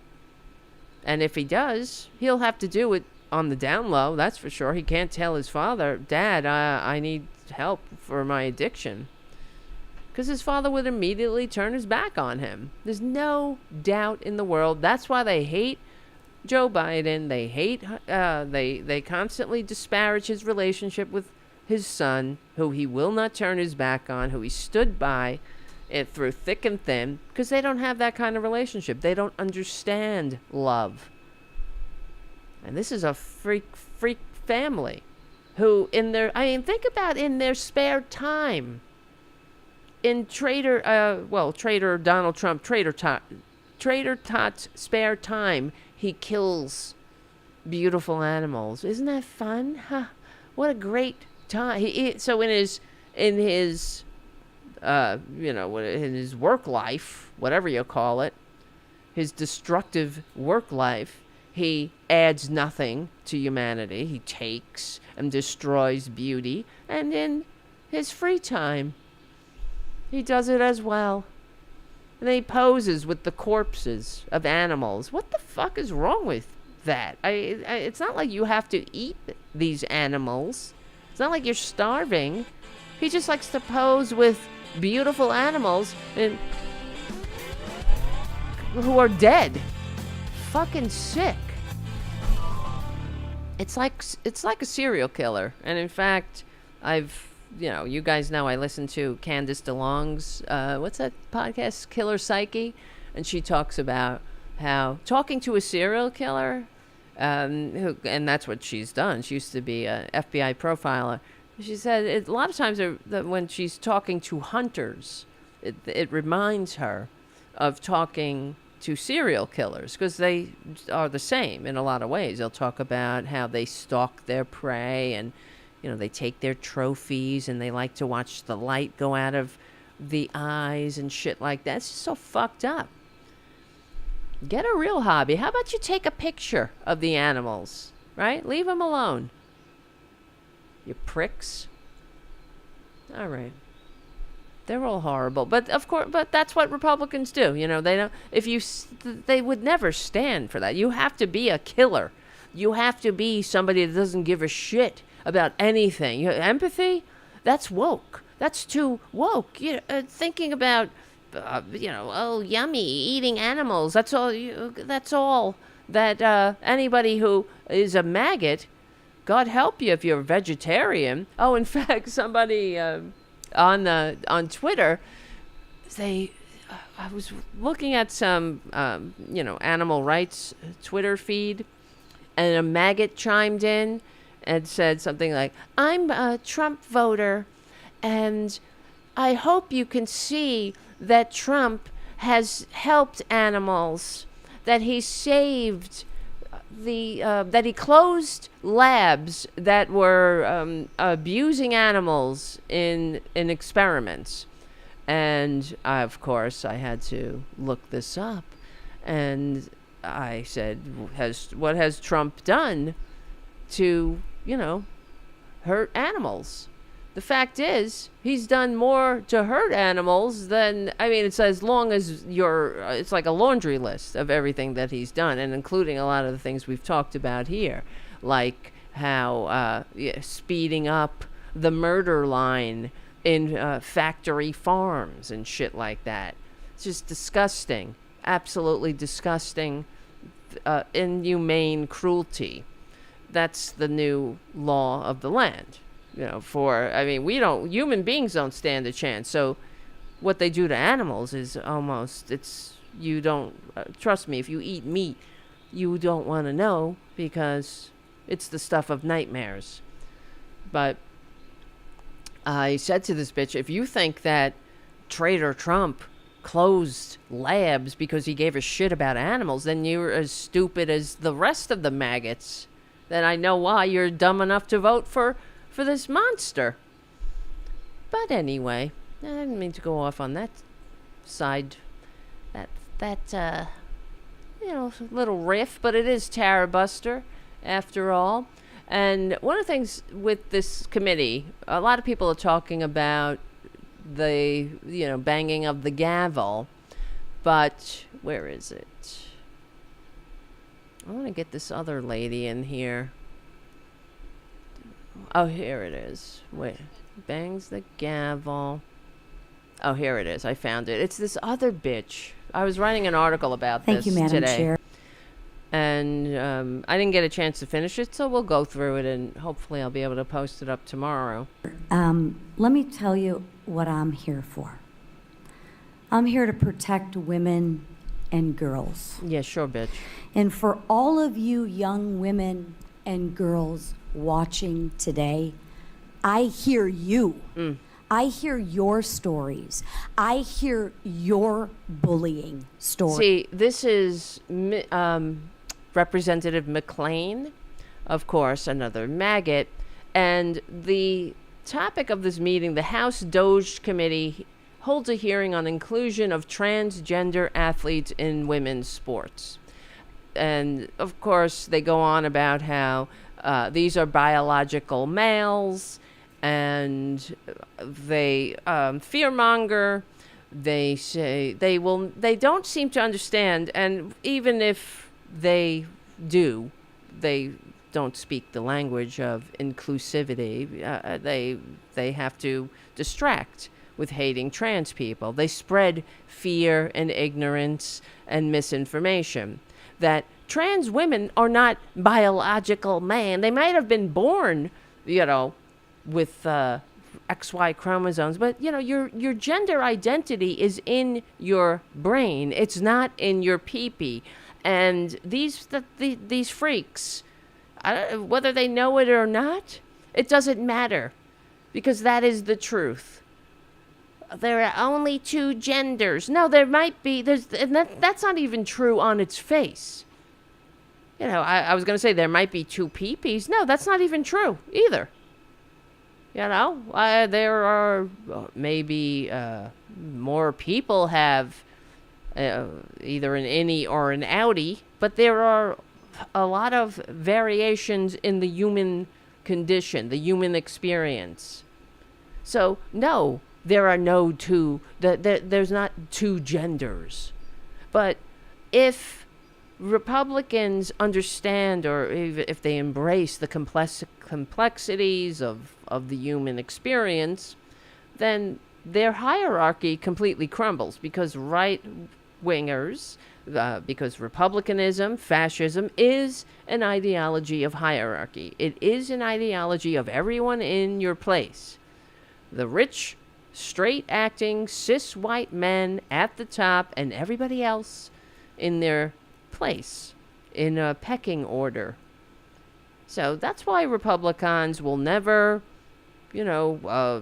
And if he does, he'll have to do it on the down low, that's for sure. He can't tell his father, Dad, I need help for my addiction. Because his father would immediately turn his back on him. There's no doubt in the world. That's why they hate Joe Biden. They hate, they constantly disparage his relationship with his son, who he will not turn his back on, who he stood by it through thick and thin, because they don't have that kind of relationship. They don't understand love. And this is a freak family who think about in their spare time, in Trader Donald Trump, Trader Tot's spare time, he kills beautiful animals. Isn't that fun? Huh? What a great time. So in his work life, whatever you call it, his destructive work life, he adds nothing to humanity. He takes and destroys beauty. And in his free time, he does it as well. And then he poses with the corpses of animals. What the fuck is wrong with that? It's not like you have to eat these animals. It's not like you're starving. He just likes to pose with beautiful animals who are dead. Fucking sick. It's like a serial killer. And in fact, you guys know I listen to Candace DeLong's, what's that podcast? Killer Psyche. And she talks about how talking to a serial killer, and that's what she's done. She used to be a FBI profiler. She said a lot of times when she's talking to hunters, it reminds her of talking to serial killers, because they are the same in a lot of ways. They'll talk about how they stalk their prey, and they take their trophies, and they like to watch the light go out of the eyes and shit like that. It's just so fucked up. Get a real hobby. How about you take a picture of the animals, right? Leave them alone. You pricks. All right. They're all horrible, but of course, that's what Republicans do. They don't. They would never stand for that. You have to be a killer. You have to be somebody that doesn't give a shit about anything. Empathy, that's woke. That's too woke. Thinking about, yummy, eating animals. That's all. That's all that anybody who is a maggot, God help you if you're a vegetarian. Oh, in fact, somebody. On Twitter, I was looking at some, animal rights Twitter feed, and a maggot chimed in and said something like, I'm a Trump voter, and I hope you can see that Trump has helped animals, that he saved that he closed labs that were abusing animals in experiments. And of course I had to look this up, and I said, what has Trump done to, hurt animals? The fact is, he's done more to hurt animals than, it's as long as it's like a laundry list of everything that he's done, and including a lot of the things we've talked about here, like how speeding up the murder line in factory farms and shit like that. It's just disgusting, absolutely disgusting, inhumane cruelty. That's the new law of the land. Human beings don't stand a chance. So what they do to animals is you don't, trust me, if you eat meat, you don't want to know, because it's the stuff of nightmares. But I said to this bitch, if you think that traitor Trump closed labs because he gave a shit about animals, then you're as stupid as the rest of the maggots. Then I know why you're dumb enough to vote for this monster. But anyway, I didn't mean to go off on that side, that little riff, but it is Tarabuster after all. And one of the things with this committee, a lot of people are talking about the banging of the gavel, but where is it? I want to get this other lady in here. Oh, here it is. Wait. Bangs the gavel. Oh, here it is. I found it. It's this other bitch. I was writing an article about this today. Thank you, Madam Chair. And I didn't get a chance to finish it, so we'll go through it, and hopefully I'll be able to post it up tomorrow. Let me tell you what I'm here for. I'm here to protect women and girls. Yeah, sure, bitch. And for all of you young women and girls watching today, I hear you. I hear your stories. I hear your bullying stories. See, this is Representative McLean, of course, another maggot. And the topic of this meeting, the House DOGE Committee holds a hearing on inclusion of transgender athletes in women's sports. And, of course, they go on about how these are biological males, and they fearmonger. They say they don't seem to understand, and even if they do, they don't speak the language of inclusivity. They have to distract with hating trans people. They spread fear and ignorance and misinformation that trans women are not biological man. They might have been born, with XY chromosomes, but your gender identity is in your brain. It's not in your pee-pee. And these freaks, whether they know it or not, it doesn't matter, because that is the truth. There are only two genders. No, there might be. That's not even true on its face. I was going to say there might be two pee-pees. No, that's not even true either. There are maybe more people have either an innie or an outie, but there are a lot of variations in the human condition, the human experience. So, no, there are no two, there's not two genders. But if Republicans understand, or if they embrace the complexities of the human experience, then their hierarchy completely crumbles, because right-wingers, because republicanism, fascism, is an ideology of hierarchy. It is an ideology of everyone in your place. The rich, straight-acting, cis-white men at the top, and everybody else in their place, in a pecking order. So that's why Republicans will never,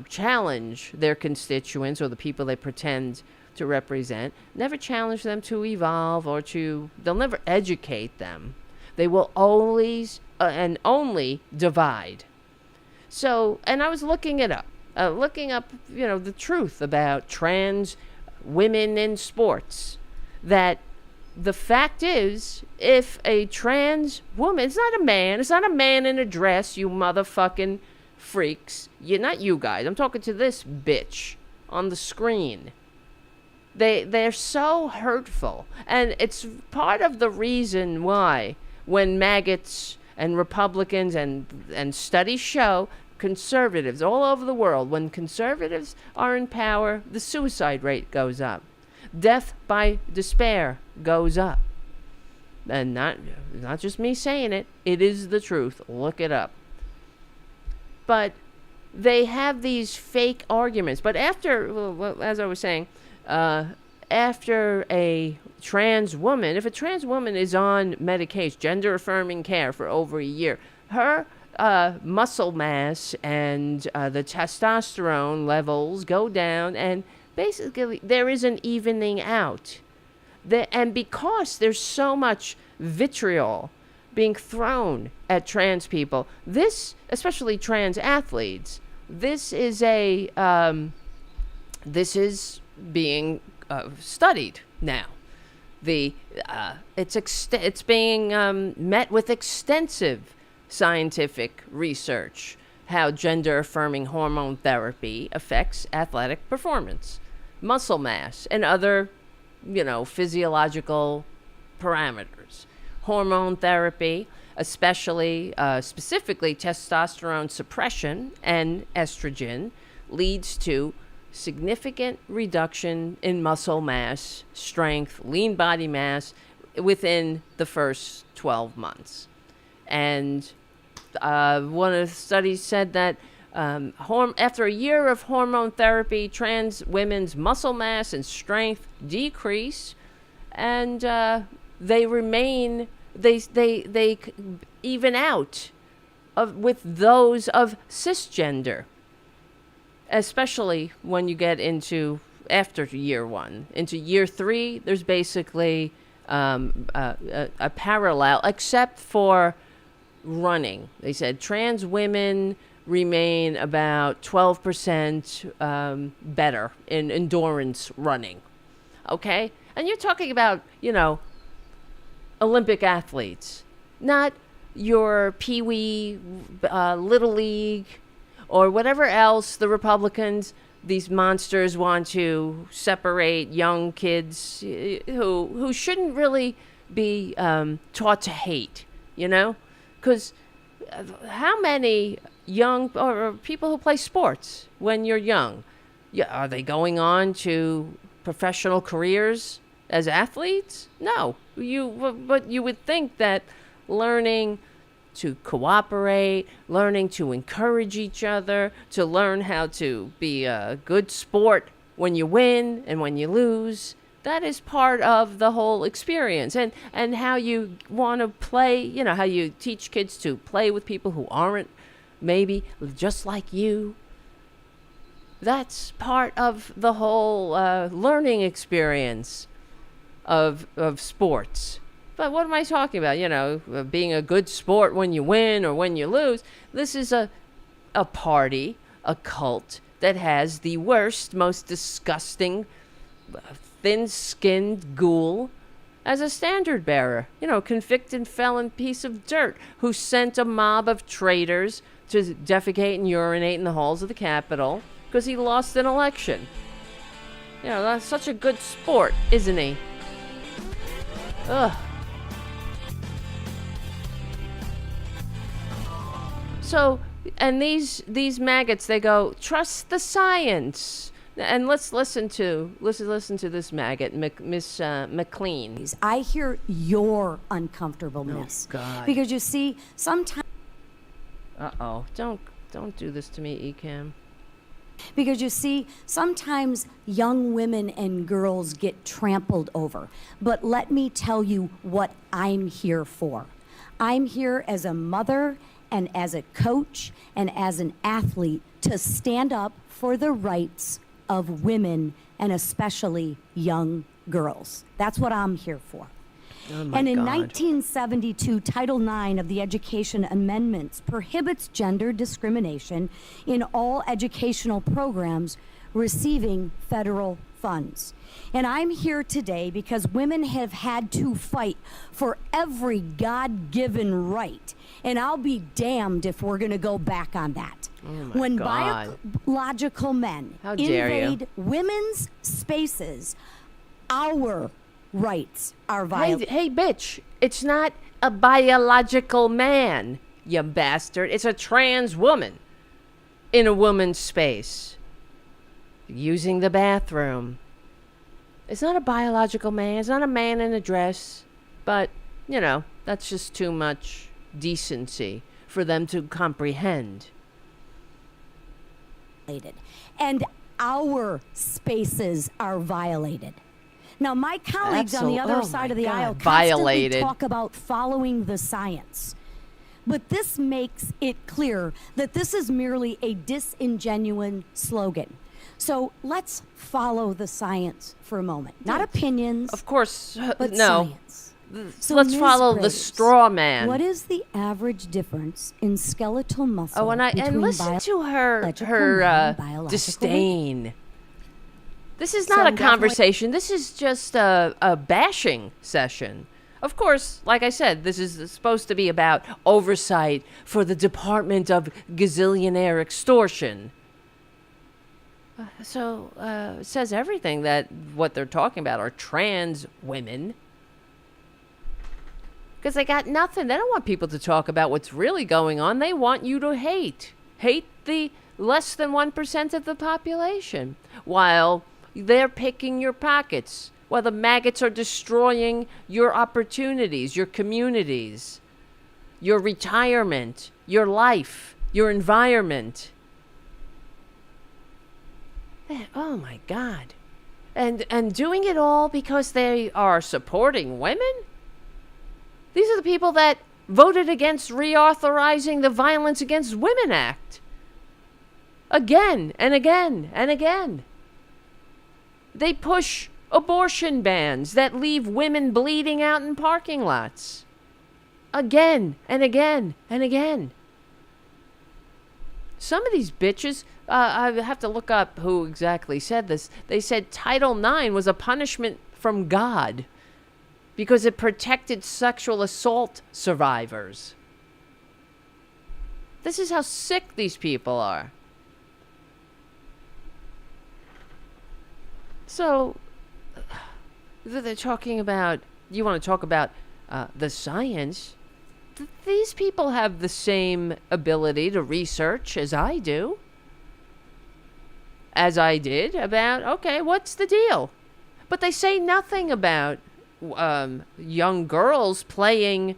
challenge their constituents or the people they pretend to represent, never challenge them to evolve they'll never educate them. They will always and only divide. So, and I was looking up, the truth about trans women in sports, that the fact is, if a trans woman, it's not a man in a dress, you motherfucking freaks. You're not you guys. I'm talking to this bitch on the screen. They're so hurtful. And it's part of the reason why when maggots and Republicans and studies show conservatives all over the world, when conservatives are in power, the suicide rate goes up. Death by despair goes up. And not just me saying it, it is the truth. Look it up. But they have these fake arguments. But after, well, as I was saying, after a trans woman, if a trans woman is on medication, gender-affirming care for over a year, her muscle mass and the testosterone levels go down, and basically there is an evening out. And because there's so much vitriol being thrown at trans people, this, especially trans athletes, this is being studied now. It's being met with extensive scientific research, how gender-affirming hormone therapy affects athletic performance, muscle mass, and other, physiological parameters. Hormone therapy, especially, specifically testosterone suppression and estrogen, leads to significant reduction in muscle mass, strength, lean body mass within the first 12 months. And one of the studies said that after a year of hormone therapy, trans women's muscle mass and strength decrease, and they remain, they even out with those of cisgender, especially when you get into after year 1. Into year 3, there's basically a parallel, except for running. They said trans women remain about 12% better in endurance running. Okay? And you're talking about, Olympic athletes, not your peewee, little league, or whatever else the Republicans, these monsters, want to separate young kids who shouldn't really be taught to hate, Because how many young or people who play sports when you're young, are they going on to professional careers as athletes? No. But you would think that learning to cooperate, learning to encourage each other, to learn how to be a good sport when you win and when you lose, that is part of the whole experience. And how you want to play, how you teach kids to play with people who aren't maybe just like you. That's part of the whole learning experience of sports. But what am I talking about? Being a good sport when you win or when you lose. This is a party, a cult that has the worst, most disgusting, thin-skinned ghoul as a standard bearer. Convicted felon piece of dirt who sent a mob of traitors to defecate and urinate in the halls of the Capitol because he lost an election. That's such a good sport, isn't he? Ugh. So, and these maggots, they go, trust the science. And let's listen to this maggot, Miss McLean. I hear your uncomfortableness. Oh, God. Because you see, sometimes. Uh-oh. Don't do this to me, Ecam. Because you see, sometimes young women and girls get trampled over. But let me tell you what I'm here for. I'm here as a mother and as a coach and as an athlete to stand up for the rights of women and especially young girls. That's what I'm here for. Oh my and in God. 1972, Title IX of the Education Amendments prohibits gender discrimination in all educational programs receiving federal funds. And I'm here today because women have had to fight for every God-given right. And I'll be damned if we're going to go back on that. Oh my when God. biological men How dare you. invade women's spaces, our rights are violated. Hey, bitch, it's not a biological man, you bastard. It's a trans woman in a woman's space using the bathroom. It's not a biological man. It's not a man in a dress. But, you know, that's just too much decency for them to comprehend. And our spaces are violated. Now, my colleagues on the other side of the aisle constantly talk about following the science. But this makes it clear that this is merely a disingenuous slogan. So let's follow the science for a moment. Not opinions. Of course, but no. science. So Let's Ms. follow the Graves, straw man. What is the average difference in skeletal muscle? Oh, and listen to her disdain. This is not a conversation. This is just a bashing session. Of course, like I said, this is supposed to be about oversight for the Department of Gazillionaire Extortion. So it says everything that what they're talking about are trans women. Because they got nothing. They don't want people to talk about what's really going on. They want you to hate. Hate the less than 1% of the population. While they're picking your pockets. While the maggots are destroying your opportunities, your communities, your retirement, your life, your environment. Oh my God. And doing it all because they are supporting women? These are the people that voted against reauthorizing the Violence Against Women Act. Again and again and again. They push abortion bans that leave women bleeding out in parking lots. Again and again and again. Some of these bitches, I have to look up who exactly said this. They said Title IX was a punishment from God because it protected sexual assault survivors. This is how sick these people are. So, they're talking about, you want to talk about the science? These people have the same ability to research as I do. As I did about, okay, what's the deal? But they say nothing about young girls playing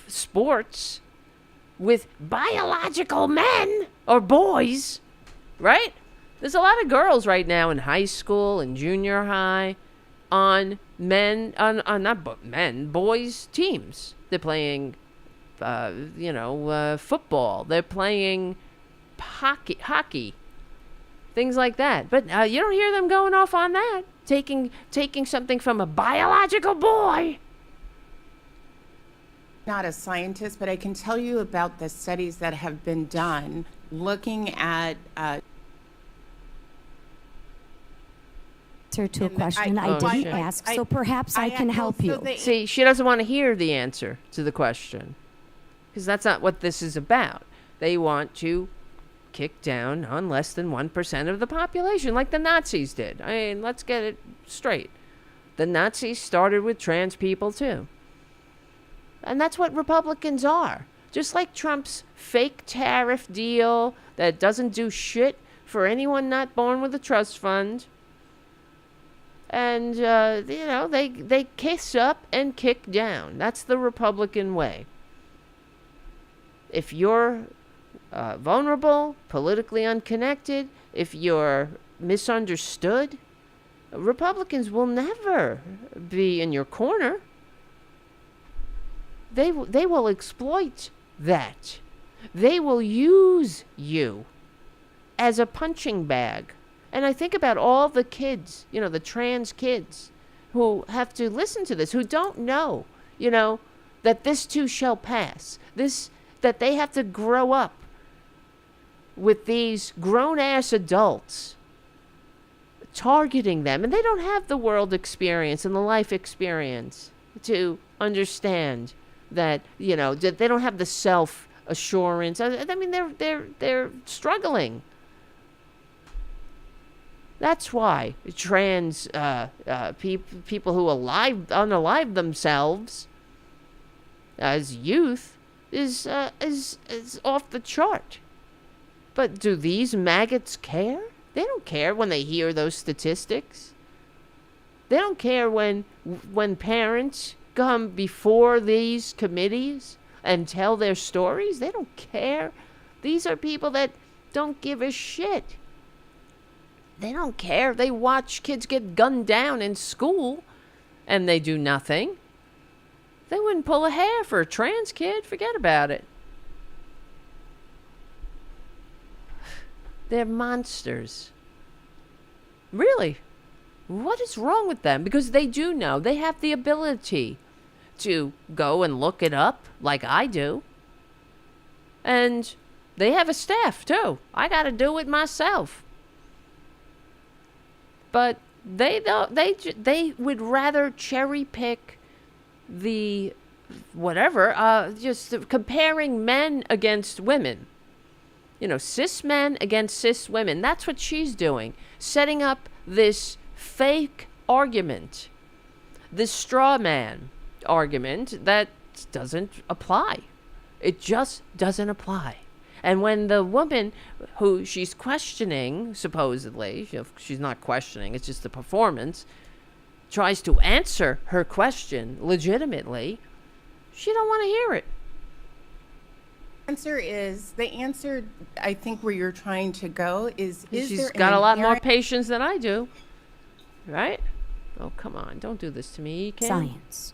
sports with biological men or boys, right? There's a lot of girls right now in high school and junior high on boys teams. They're playing, football. They're playing hockey, things like that. But you don't hear them going off on that, taking something from a biological boy. Not a scientist, but I can tell you about the studies that have been done looking at to a question I didn't ask, so perhaps I can help you. See, she doesn't want to hear the answer to the question because that's not what this is about. They want to kick down on less than 1% of the population like the Nazis did. I mean, let's get it straight. The Nazis started with trans people too. And that's what Republicans are. Just like Trump's fake tariff deal that doesn't do shit for anyone not born with a trust fund. And, they kiss up and kick down. That's the Republican way. If you're vulnerable, politically unconnected, if you're misunderstood, Republicans will never be in your corner. They will exploit that. They will use you as a punching bag. And I think about all the kids, the trans kids who have to listen to this, who don't know, that this too shall pass. That they have to grow up with these grown-ass adults targeting them. And they don't have the world experience and the life experience to understand that, that they don't have the self-assurance. I mean, they're struggling. That's why trans people who unalive themselves as youth is off the chart. But do these maggots care? They don't care when they hear those statistics. They don't care when parents come before these committees and tell their stories. They don't care. These are people that don't give a shit. They don't care. They watch kids get gunned down in school and they do nothing. They wouldn't pull a hair for a trans kid. Forget about it. They're monsters. Really. What is wrong with them? Because they do know. They have the ability to go and look it up like I do. And they have a staff too. I got to do it myself. But they would rather cherry pick the whatever, just comparing men against women. Cis men against cis women. That's what she's doing. Setting up this fake argument, this straw man argument that doesn't apply. It just doesn't apply. And when the woman who she's questioning, supposedly, she's not questioning, it's just the performance, tries to answer her question legitimately, she don't want to hear it. The answer, I think, where you're trying to go is she's got a lot more patience than I do, right? Oh, come on, don't do this to me, Kim. Science.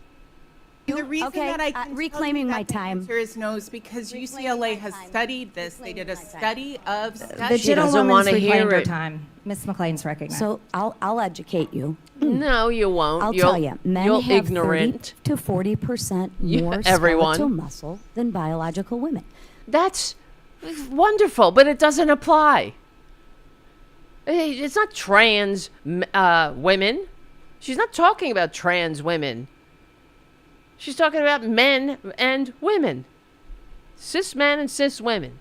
The reason that I can reclaiming my time. The answer is no, is because UCLA has studied this. They did a study of The studies. She doesn't want to hear her it. time. Miss McLean's recognized. So I'll educate you. No, you won't. I'll tell you, men you're have ignorant. 30 to 40% more everyone. skeletal muscle than biological women. That's wonderful, but it doesn't apply. It's not trans women. She's not talking about trans women. She's talking about men and women. Cis men and cis women.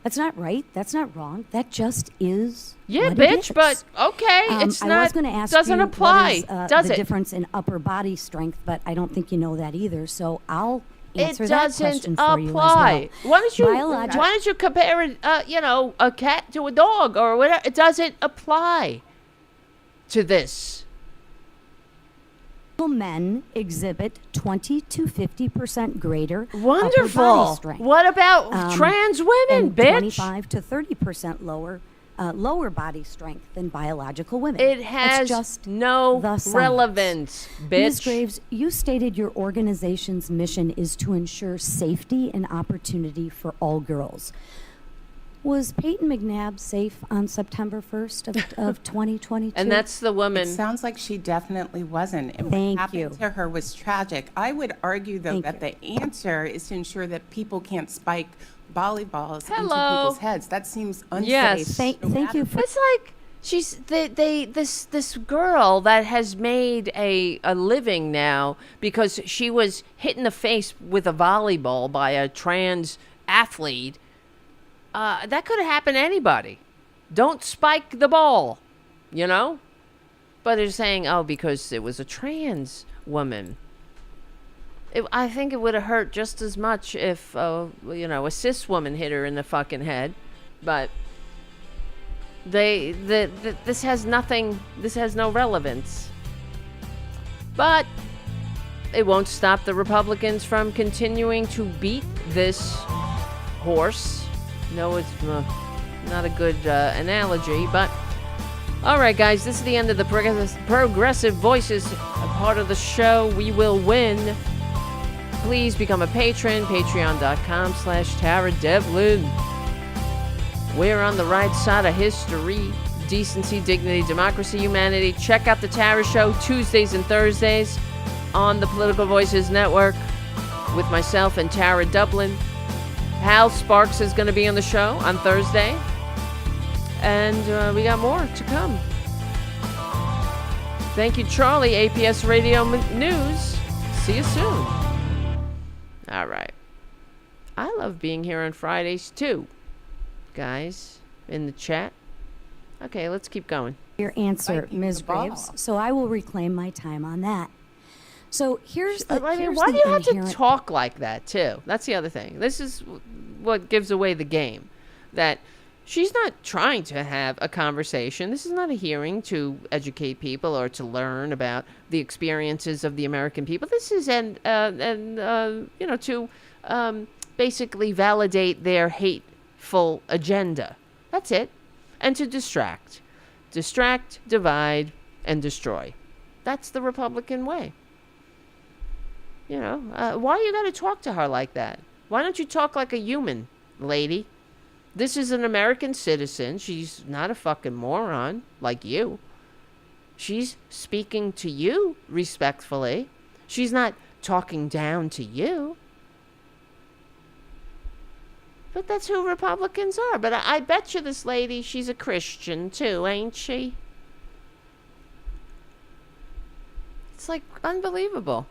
That's not right. That's not wrong. That just is. Yeah, what bitch, it is. but okay, it's I not. was going to ask doesn't you apply. what is, does the it? difference in upper body strength, but I don't think you know that either. So I'll answer It that doesn't question for you as apply. well. Why don't you compare a cat to a dog or whatever? It doesn't apply to this. Men exhibit 20 to 50% greater Wonderful. upper body strength. What about trans women, and bitch? 25 to 30% lower body strength than biological women. It That's has just no the science. relevance, bitch. Ms. Graves, you stated your organization's mission is to ensure safety and opportunity for all girls. Was Peyton McNabb safe on September 1st of 2022? And that's the woman. It sounds like she definitely wasn't. And Thank what happened you. to her was tragic. I would argue, though, Thank that the answer is to ensure that people can't spike volleyballs into Hello. people's heads. That seems unsafe. Yes. Thank you for It's like she's this girl that has made a living now because she was hit in the face with a volleyball by a trans athlete. That could have happened to anybody. Don't spike the ball, But they're saying, because it was a trans woman. I think it would have hurt just as much if, a cis woman hit her in the fucking head. But this has nothing, this has no relevance. But it won't stop the Republicans from continuing to beat this horse. No, it's not a good analogy, but all right, guys, this is the end of the Progressive Voices part of the show. We will win. Please become a patron, patreon.com/TaraDevlin. We're on the right side of history, decency, dignity, democracy, humanity. Check out the Tara Show Tuesdays and Thursdays on the Political Voices Network with myself and Tara Dublin. Hal Sparks is going to be on the show on Thursday. And we got more to come. Thank you, Charlie, APS Radio News. See you soon. All right. I love being here on Fridays, too, guys, in the chat. Okay, let's keep going. Your answer, Ms. Graves. So I will reclaim my time on that. So here's the why here's do the you have to inherent- talk like that, too? That's the other thing. This is what gives away the game. That she's not trying to have a conversation. This is not a hearing to educate people or to learn about the experiences of the American people. This is to basically validate their hateful agenda. That's it. And to distract. Distract, divide, and destroy. That's the Republican way. Why you got to talk to her like that? Why don't you talk like a human, lady? This is an American citizen. She's not a fucking moron like you. She's speaking to you respectfully. She's not talking down to you. But that's who Republicans are. But I bet you this lady, she's a Christian too, ain't she? It's like unbelievable.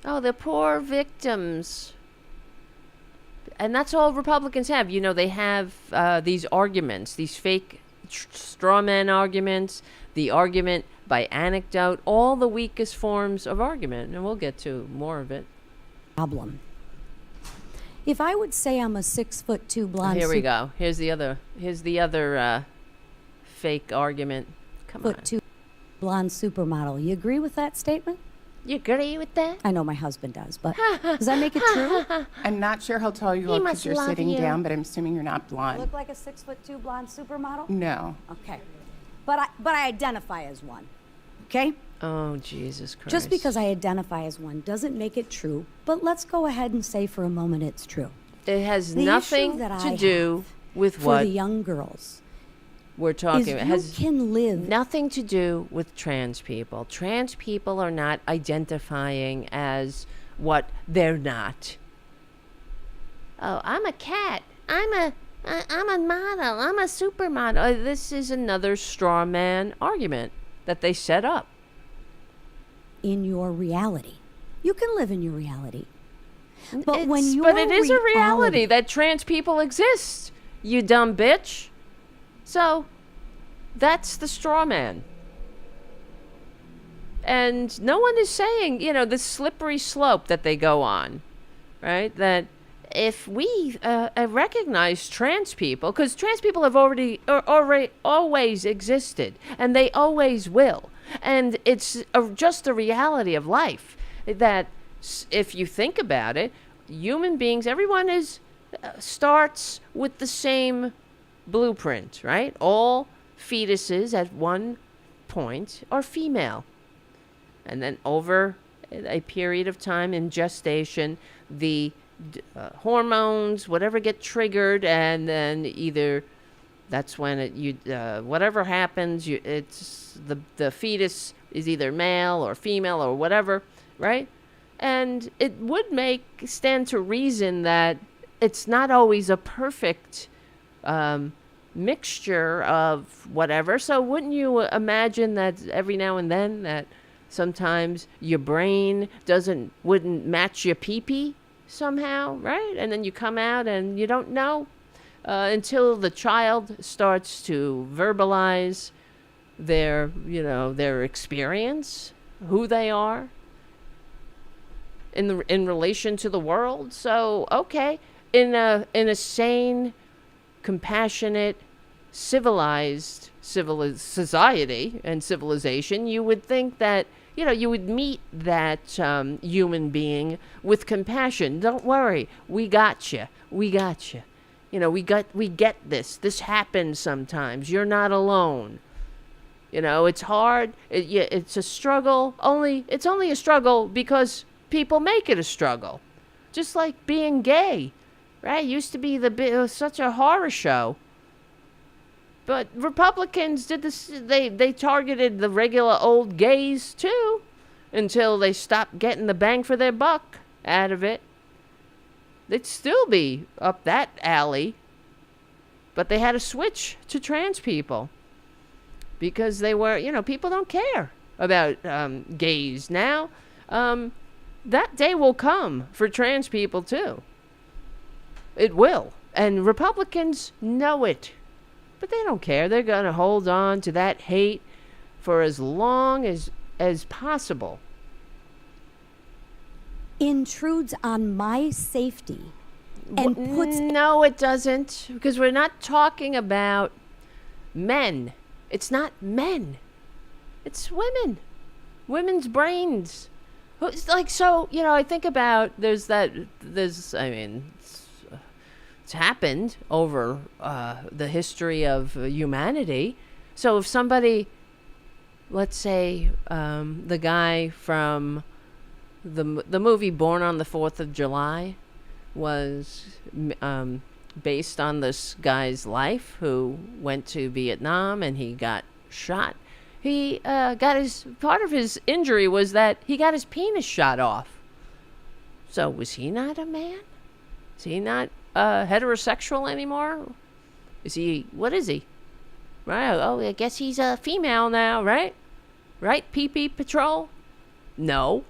Oh, the poor victims. And that's all Republicans have. They have these arguments, these fake straw man arguments, the argument by anecdote, all the weakest forms of argument. And we'll get to more of it. Problem. If I would say I'm a 6'2" blonde. Here we go. Here's the other fake argument. Come on. 6'2" blonde supermodel. You agree with that statement? You agree with that? I know my husband does, but does that make it true? I'm not sure he'll tell you because you're sitting down, but I'm assuming you're not blonde. Look like a 6'2" blonde supermodel? No. Okay. But I identify as one. Okay? Oh, Jesus Christ. Just because I identify as one doesn't make it true, but let's go ahead and say for a moment it's true. It has The nothing issue that to I do have with for what the young girls we're talking about. It has can live nothing to do with trans people. Trans people are not identifying as what they're not. Oh, I'm a cat. I'm a model. I'm a supermodel. This is another straw man argument that they set up. in your reality. You can live in your reality. But But when your it is a reality that trans people exist, you dumb bitch. So that's the straw man. And no one is saying, this slippery slope that they go on, right? That if we recognize trans people, because trans people have already always existed, and they always will. And it's just a reality of life that if you think about it, human beings, everyone starts with the same blueprint, right? All fetuses at one point are female. And then over a period of time in gestation, the hormones, whatever get triggered, and then either that's when whatever happens, it's the fetus is either male or female or whatever, right? And it would stand to reason that it's not always a perfect mixture of whatever. So wouldn't you imagine that every now and then that sometimes your brain wouldn't match your pee-pee somehow, right? And then you come out and you don't know until the child starts to verbalize their experience, who they are in relation to the world. So, okay, in a sane, compassionate, civilized society and civilization, you would think that you would meet that human being with compassion. Don't worry, we got you. We got you. We get this. This happens sometimes. You're not alone. It's hard. It's a struggle. It's only a struggle because people make it a struggle. Just like being gay, right? It used to be such a horror show. But Republicans did this. They targeted the regular old gays too, until they stopped getting the bang for their buck out of it. They'd still be up that alley, But they had to switch to trans people because they were, people don't care about gays. Now, that day will come for trans people too. It will. And Republicans know it. But they don't care. They're going to hold on to that hate for as long as possible. Intrudes on my safety and puts... No, it doesn't. Because we're not talking about men. It's not men. It's women. Women's brains. It's like, so, I think about, it's happened over the history of humanity. So if somebody, let's say, the guy from the movie Born on the 4th of July was based on this guy's life who went to Vietnam and he got shot. He part of his injury was that he got his penis shot off. So was he not a man? Is he not heterosexual anymore? What is he? Right, I guess he's a female now, right? Right, pee-pee patrol? No.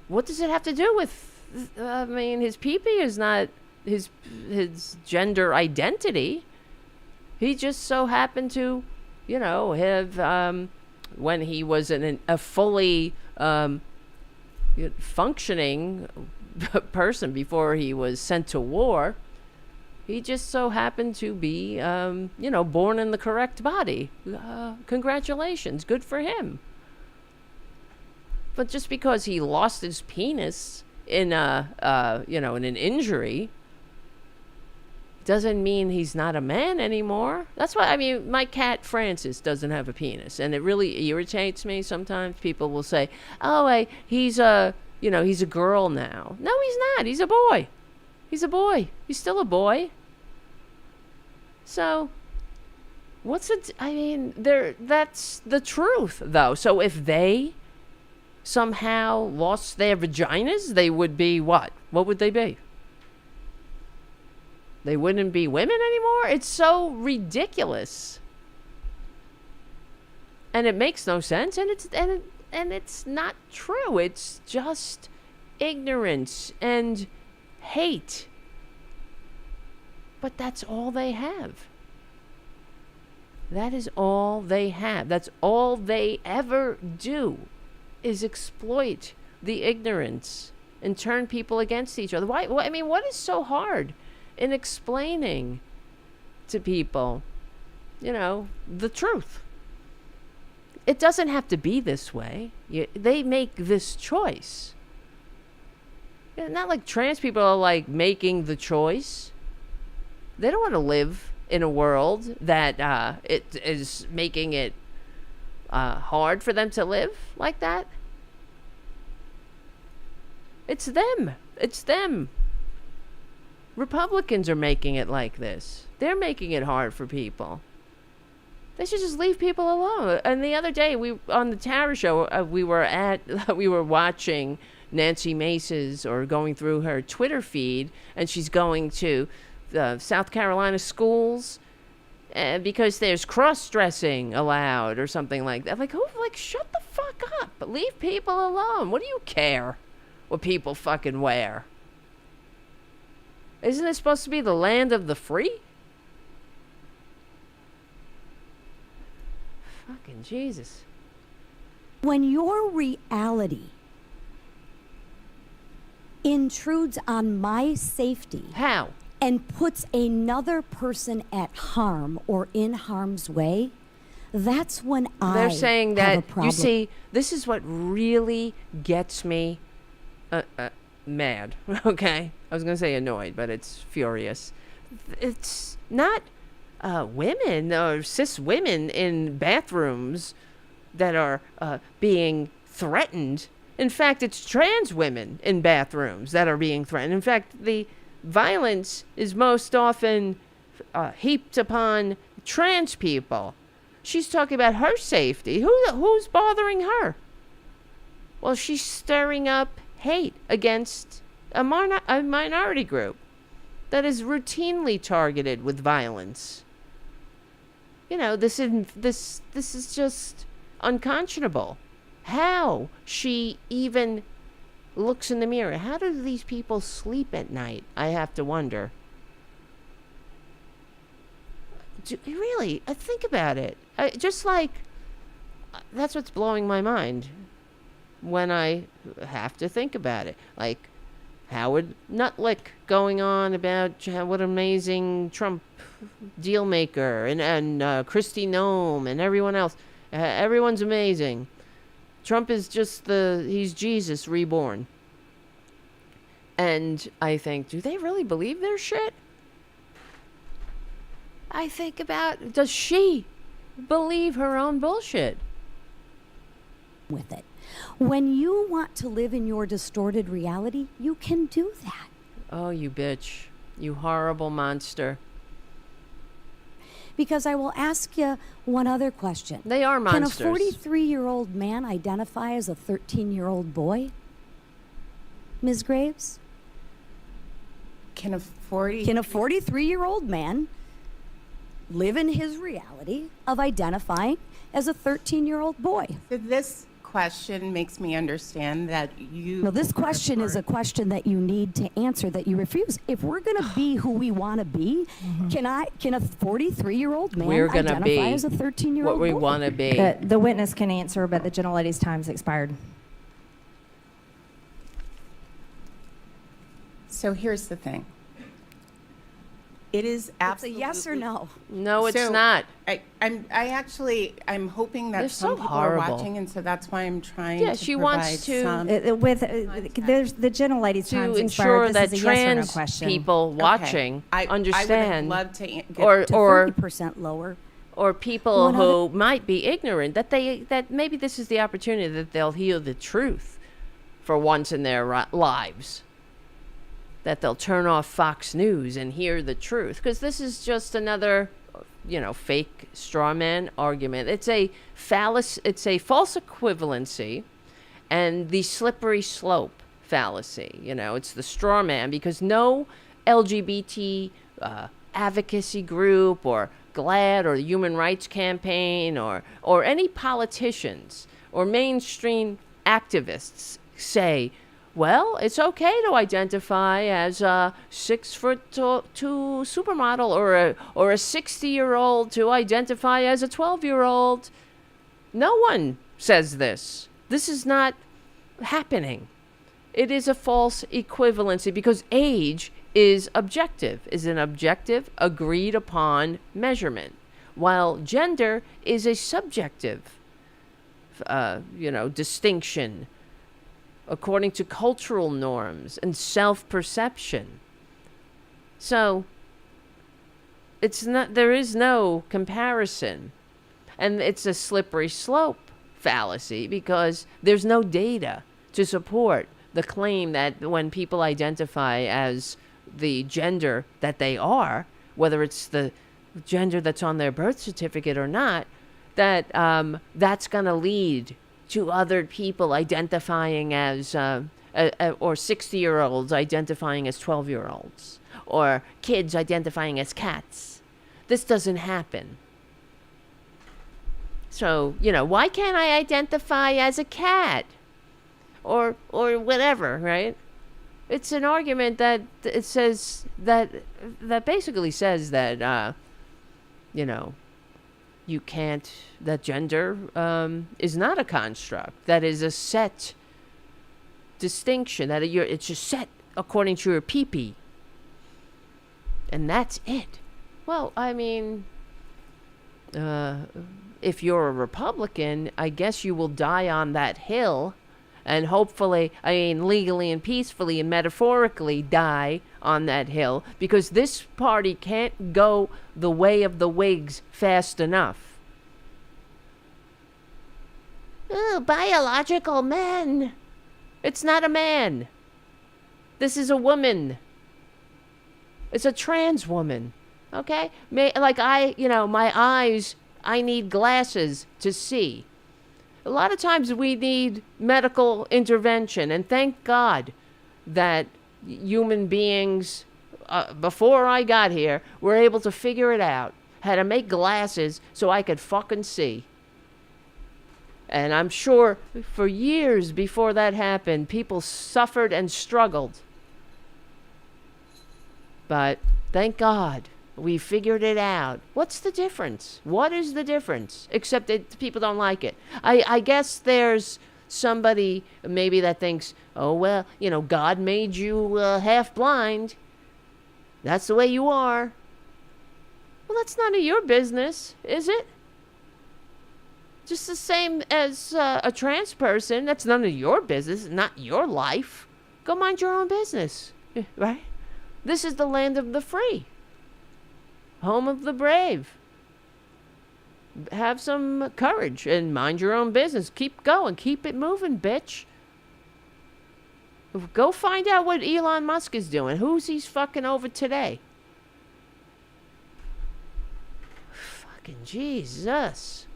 What does it have to do with, his pee-pee is not his gender identity. He just so happened to, have, when he was a fully functioning person before he was sent to war, he just so happened to be, born in the correct body. Congratulations, good for him. But just because he lost his penis in in an injury, doesn't mean he's not a man anymore. That's why, my cat Francis doesn't have a penis, and it really irritates me. Sometimes people will say, "Oh, he's a girl now." No, he's not. He's a boy. He's a boy. He's still a boy. So, what's it? That's the truth, though. So if they somehow lost their vaginas, they would be what? What would they be? They wouldn't be women anymore? It's so ridiculous. And it makes no sense, and it's not true. It's just ignorance and hate. But that's all they have. That is all they have. That's all they ever do, is exploit the ignorance and turn people against each other. Why? What is so hard in explaining to people, the truth? It doesn't have to be this way. They make this choice. Not like trans people are like making the choice. They don't want to live in a world that it is making it hard for them to live like that. It's them. It's them. Republicans are making it like this. They're making it hard for people. They should just leave people alone. And the other day, on the Tara show, we were watching Nancy Mace's, or going through her Twitter feed, and she's going to South Carolina schools because there's cross-dressing allowed or something like that. Shut the fuck up. Leave people alone. What do you care what people fucking wear? Isn't it supposed to be the land of the free? Fucking Jesus. When your reality intrudes on my safety. How? And puts another person at harm or in harm's way, that's when They're saying have that, a problem. you see, this is what really gets me mad, okay? I was going to say annoyed, but it's furious. It's not women or cis women in bathrooms that are being threatened. In fact, it's trans women in bathrooms that are being threatened. In fact, the violence is most often heaped upon trans people. She's talking about her safety. Who's bothering her? Well, she's stirring up hate against a minority group. that is routinely targeted with violence. You know, this is just unconscionable. How she even looks in the mirror. How do these people sleep at night? I have to wonder. Really, think about it. That's what's blowing my mind when I have to think about it. Like Howard Nutlick going on about what an amazing Trump deal maker, and Kristi Noem and everyone else. Everyone's amazing. Trump is just he's Jesus reborn. And I think, do they really believe their shit? I think about, does she believe her own bullshit? With it. When you want to live in your distorted reality, you can do that. Oh, you bitch. You horrible monster. Because I will ask you one other question. They are monsters. Can a 43-year-old man identify as a 13-year-old boy? Ms. Graves? Can a 43-year-old man live in his reality of identifying as a 13-year-old boy? So this question makes me understand that you... No, this question is a question that you need to answer, that you refuse. If we're going to be who we want to be, can a 43-year-old man identify as a 13-year-old what we boy? want to be. The witness can answer, but the gentlelady's time's expired. So here's the thing. It is absolutely... It's a yes or no. No, it's not. I'm hoping that They're some so people horrible. are watching, and so that's why I'm trying Yeah, to she provide wants to- some... There's the gentlelady's To time's ensure expired. that This is a yes or no trans question. people watching understand, I would have loved to get or To 30% lower. or people who might be ignorant, that maybe this is the opportunity that they'll hear the truth for once in their lives. That they'll turn off Fox News and hear the truth, because this is just another, fake straw man argument. It's a false equivalency, and the slippery slope fallacy. It's the straw man, because no LGBT advocacy group or GLAAD or the Human Rights Campaign or any politicians or mainstream activists say, well, it's okay to identify as a 6'2" supermodel or a 60-year-old to identify as a 12-year-old. No one says this. This is not happening. It is a false equivalency, because age is an objective agreed upon measurement, while gender is a subjective distinction according to cultural norms and self-perception. So there is no comparison. And it's a slippery slope fallacy, because there's no data to support the claim that when people identify as the gender that they are, whether it's the gender that's on their birth certificate or not, that that's going to lead to other people identifying as, or 60-year-olds identifying as 12-year-olds, or kids identifying as cats. This doesn't happen. So, why can't I identify as a cat? Or whatever, right? It's an argument that it says that basically says that, you can't, that gender is not a construct. That is a set distinction, that it's just set according to your pee-pee. And that's it. Well, I mean, if you're a Republican, I guess you will die on that hill, and hopefully, legally and peacefully and metaphorically die on that hill, because this party can't go the way of the Whigs fast enough. Oh, biological men. It's not a man. This is a woman. It's a trans woman. Okay? My eyes, I need glasses to see. A lot of times we need medical intervention, and thank God that human beings before I got here, were able to figure it out. How to make glasses so I could fucking see. And I'm sure for years before that happened, people suffered and struggled. But thank God we figured it out. What's the difference? What is the difference? Except that people don't like it. I guess there's somebody maybe that thinks, oh, well, God made you half blind. That's the way you are. Well, that's none of your business, is it? Just the same as a trans person. That's none of your business, not your life. Go mind your own business, right? This is the land of the free. Home of the brave. Have some courage and mind your own business. Keep going. Keep it moving, bitch. Go find out what Elon Musk is doing. Who's he's fucking over today? Fucking Jesus.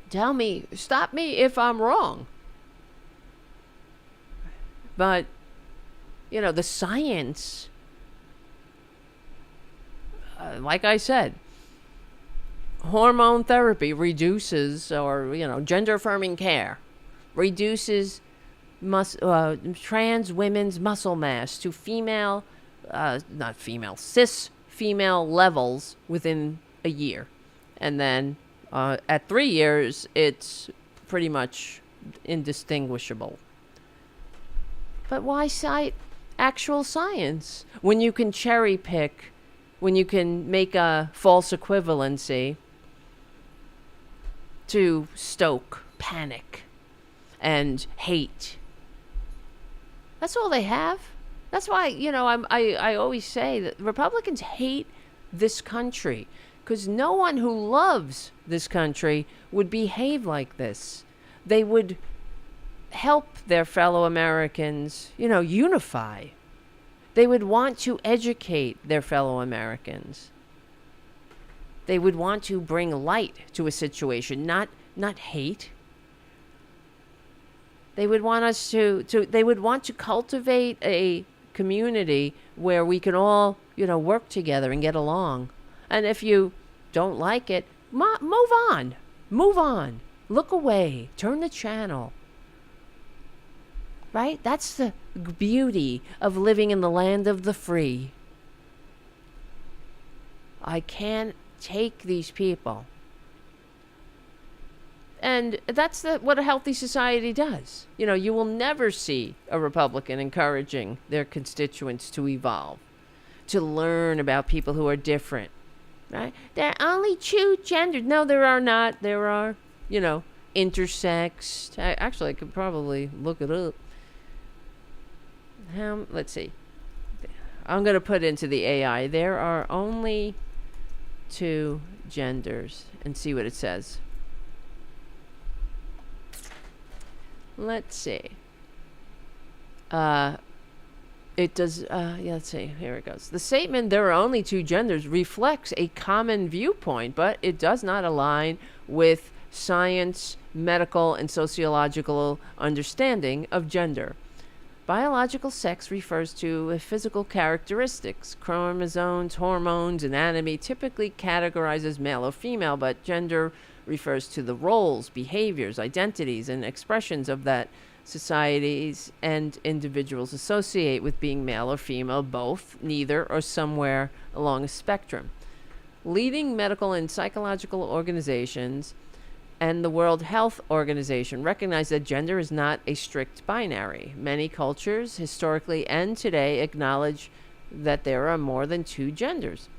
Tell me, stop me if I'm wrong. But, the science, like I said, hormone therapy reduces, or, gender affirming care, reduces trans women's muscle mass to cis female levels within a year. And then at 3 years, it's pretty much indistinguishable. But why cite actual science when you can cherry pick, when you can make a false equivalency to stoke panic and hate? That's all they have. That's why, I always say that Republicans hate this country, because no one who loves this country would behave like this. They would help their fellow Americans, unify. They would want to educate their fellow Americans. They would want to bring light to a situation, not hate. They would want us they would want to cultivate a community where we can all, work together and get along. And if you don't like it, move on. Move on. Look away. Turn the channel. Right? That's the beauty of living in the land of the free. I can't take these people. And that's what a healthy society does. You will never see a Republican encouraging their constituents to evolve, to learn about people who are different. Right? There are only two genders. No, there are not. There are, intersex. Actually, I could probably look it up. Let's see. I'm going to put into the AI. There are only two genders, and see what it says. Let's see. It does, let's see, here it goes. The statement, there are only two genders, reflects a common viewpoint, but it does not align with science, medical, and sociological understanding of gender. Biological sex refers to physical characteristics, chromosomes, hormones, anatomy, typically categorized as male or female, but gender refers to the roles, behaviors, identities, and expressions of that societies and individuals associate with being male or female, both, neither, or somewhere along a spectrum. Leading medical and psychological organizations and the World Health Organization recognize that gender is not a strict binary. Many cultures, historically and today, acknowledge that there are more than two genders.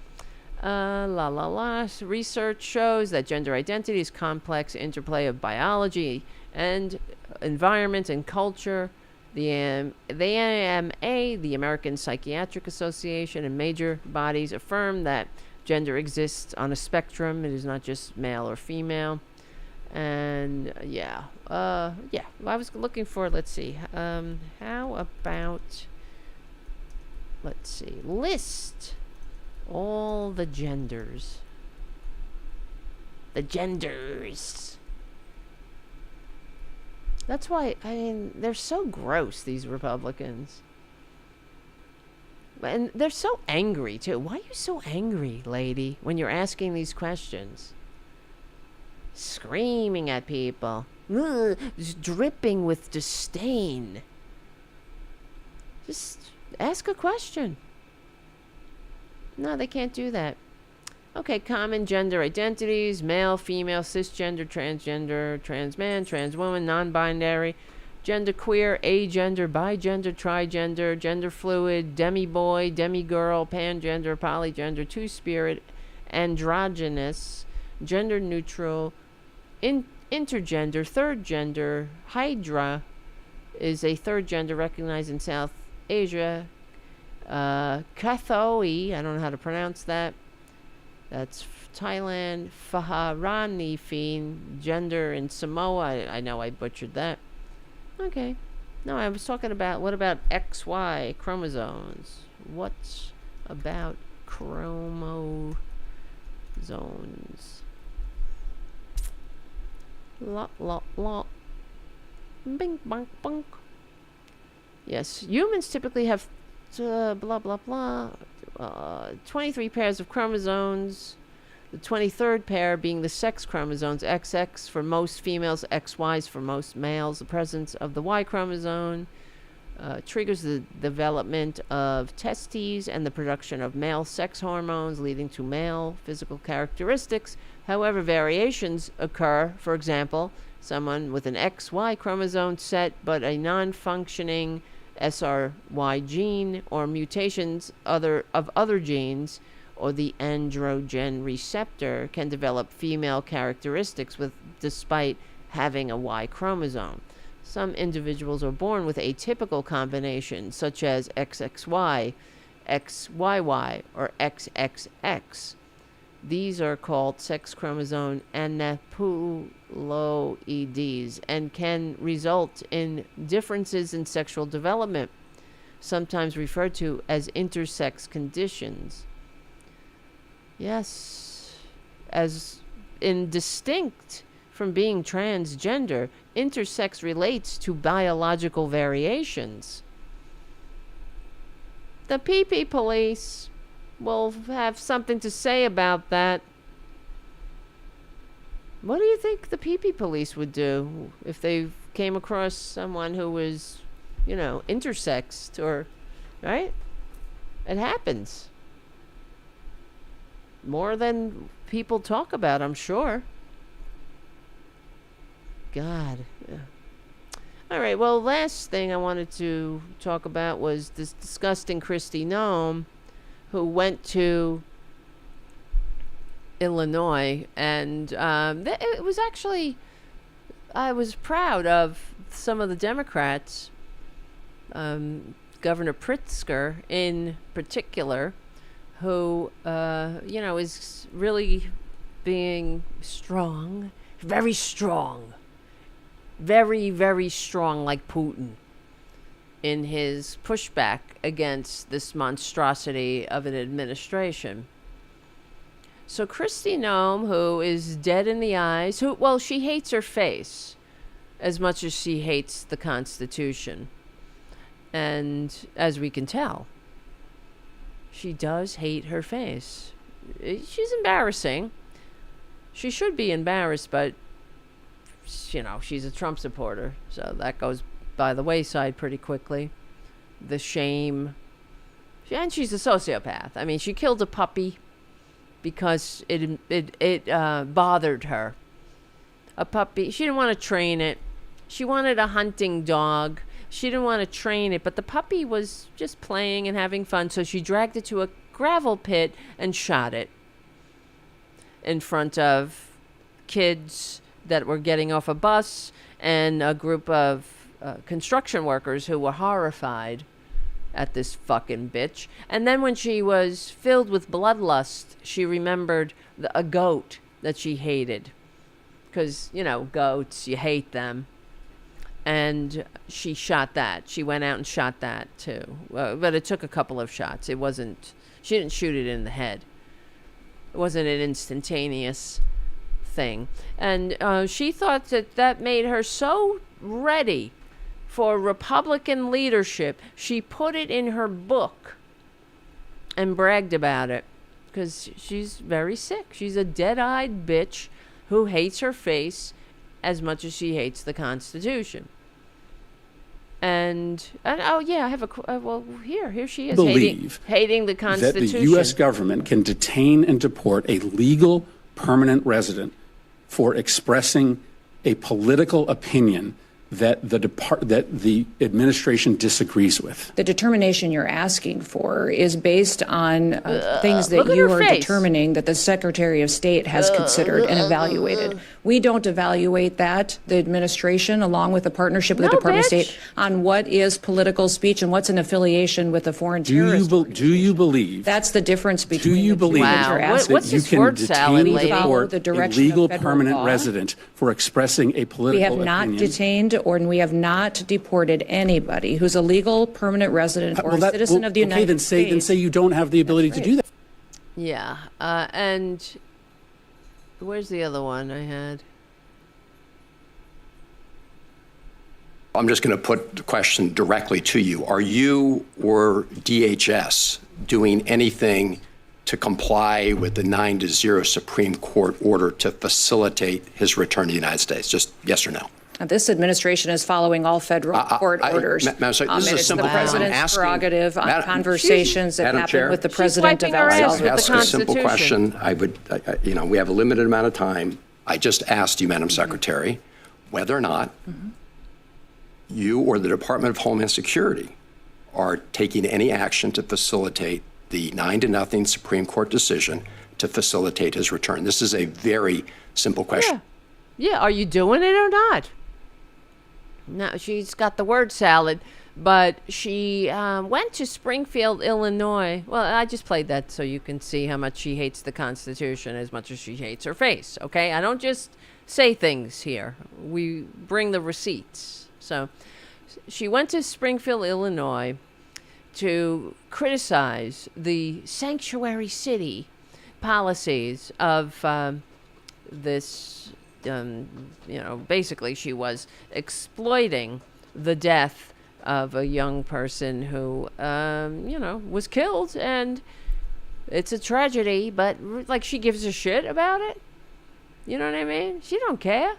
Research shows that gender identity is complex interplay of biology and environment and culture. The AMA, the American Psychiatric Association, and major bodies affirm that gender exists on a spectrum. It is not just male or female. And I was looking for, let's see, how about, let's see, list all the genders. The genders. That's why, they're so gross, these Republicans. And they're so angry, too. Why are you so angry, lady, when you're asking these questions? Screaming at people. Ugh, just dripping with disdain. Just ask a question. No, they can't do that. Okay, common gender identities: male, female, cisgender, transgender, trans man, trans woman, non-binary, genderqueer, agender, bigender, trigender, gender fluid, demi-boy, demi-girl, pangender, polygender, two-spirit, androgynous, gender neutral, intergender, third gender. Hydra is a third gender recognized in South Asia. Kathoi, I don't know how to pronounce that. That's Thailand. Faharanifin, gender in Samoa. I know I butchered that. Okay. No, I was talking about, what about XY chromosomes? What's about chromosomes? La la la. Bing bong bong. Yes, humans typically have blah blah blah. 23 pairs of chromosomes. The 23rd pair being the sex chromosomes, XX for most females, XYs for most males. The presence of the Y chromosome triggers the development of testes and the production of male sex hormones, leading to male physical characteristics. However, variations occur. For example, someone with an XY chromosome set but a non-functioning SRY gene, or mutations of other genes, or the androgen receptor, can develop female characteristics despite having a Y chromosome. Some individuals are born with atypical combinations, such as XXY, XYY, or XXX. These are called sex chromosome aneuploidies and can result in differences in sexual development, sometimes referred to as intersex conditions. Yes, as in distinct from being transgender, intersex relates to biological variations. The PP police will have something to say about that. What do you think the PP police would do if they came across someone who was, intersexed, or, right? It happens. More than people talk about, I'm sure. God. Yeah. All right, well, last thing I wanted to talk about was this disgusting Kristi Noem, who went to Illinois, and it was actually, I was proud of some of the Democrats, Governor Pritzker in particular, who, is really being strong, very strong, very, very strong, like Putin, in his pushback against this monstrosity of an administration. So Kristi Noem, who is dead in the eyes, she hates her face as much as she hates the Constitution. And as we can tell, she does hate her face. She's embarrassing. She should be embarrassed, but, she's a Trump supporter, so that goes by the wayside pretty quickly. The shame. And she's a sociopath. I mean, she killed a puppy because it bothered her. A puppy. She didn't want to train it. She wanted a hunting dog. She didn't want to train it, but the puppy was just playing and having fun, so she dragged it to a gravel pit and shot it in front of kids that were getting off a bus and a group of construction workers who were horrified at this fucking bitch. And then when she was filled with bloodlust, she remembered a goat that she hated. Because, goats, you hate them. And she shot that. She went out and shot that, too. But it took a couple of shots. She didn't shoot it in the head. It wasn't an instantaneous thing. And she thought that made her so ready for Republican leadership. She put it in her book and bragged about it because she's very sick. She's a dead-eyed bitch who hates her face as much as she hates the Constitution. And oh yeah, I have a well here she is hating the Constitution. That the U.S. government can detain and deport a legal permanent resident for expressing a political opinion that the administration disagrees with. The determination you're asking for is based on things that you are determining that the Secretary of State has considered and evaluated. We don't evaluate that, the administration, along with the partnership with the Department of State, on what is political speech and what's an affiliation with a foreign terrorist. Do you believe? That's the difference between Do you believe What's that you this can word detain salad, and lady? deport The a direction legal of federal permanent law. resident for expressing a political We have opinion? not detained we have not deported anybody who's a legal permanent resident or a citizen of the United States. Then say you don't have the ability to do that. Yeah, and where's the other one I had? I'm just going to put the question directly to you. Are you or DHS doing anything to comply with the 9-0 Supreme Court order to facilitate his return to the United States? Just yes or no? This administration is following all federal court orders. Madam Secretary, this is a it's simple the president's asking, prerogative on Madam, conversations that Madam happen Chair, with the president of wiping her El ass with I the asked a simple Constitution. question. I would, we have a limited amount of time. I just asked you, Madam Secretary, whether or not you or the Department of Homeland Security are taking any action to facilitate the 9-0 Supreme Court decision to facilitate his return. This is a very simple question. Yeah, are you doing it or not? No, she's got the word salad, but she went to Springfield, Illinois. Well, I just played that so you can see how much she hates the Constitution as much as she hates her face, okay? I don't just say things here. We bring the receipts. So she went to Springfield, Illinois to criticize the sanctuary city policies of this basically she was exploiting the death of a young person who, was killed. And it's a tragedy, but like she gives a shit about it. You know what I mean? She don't care.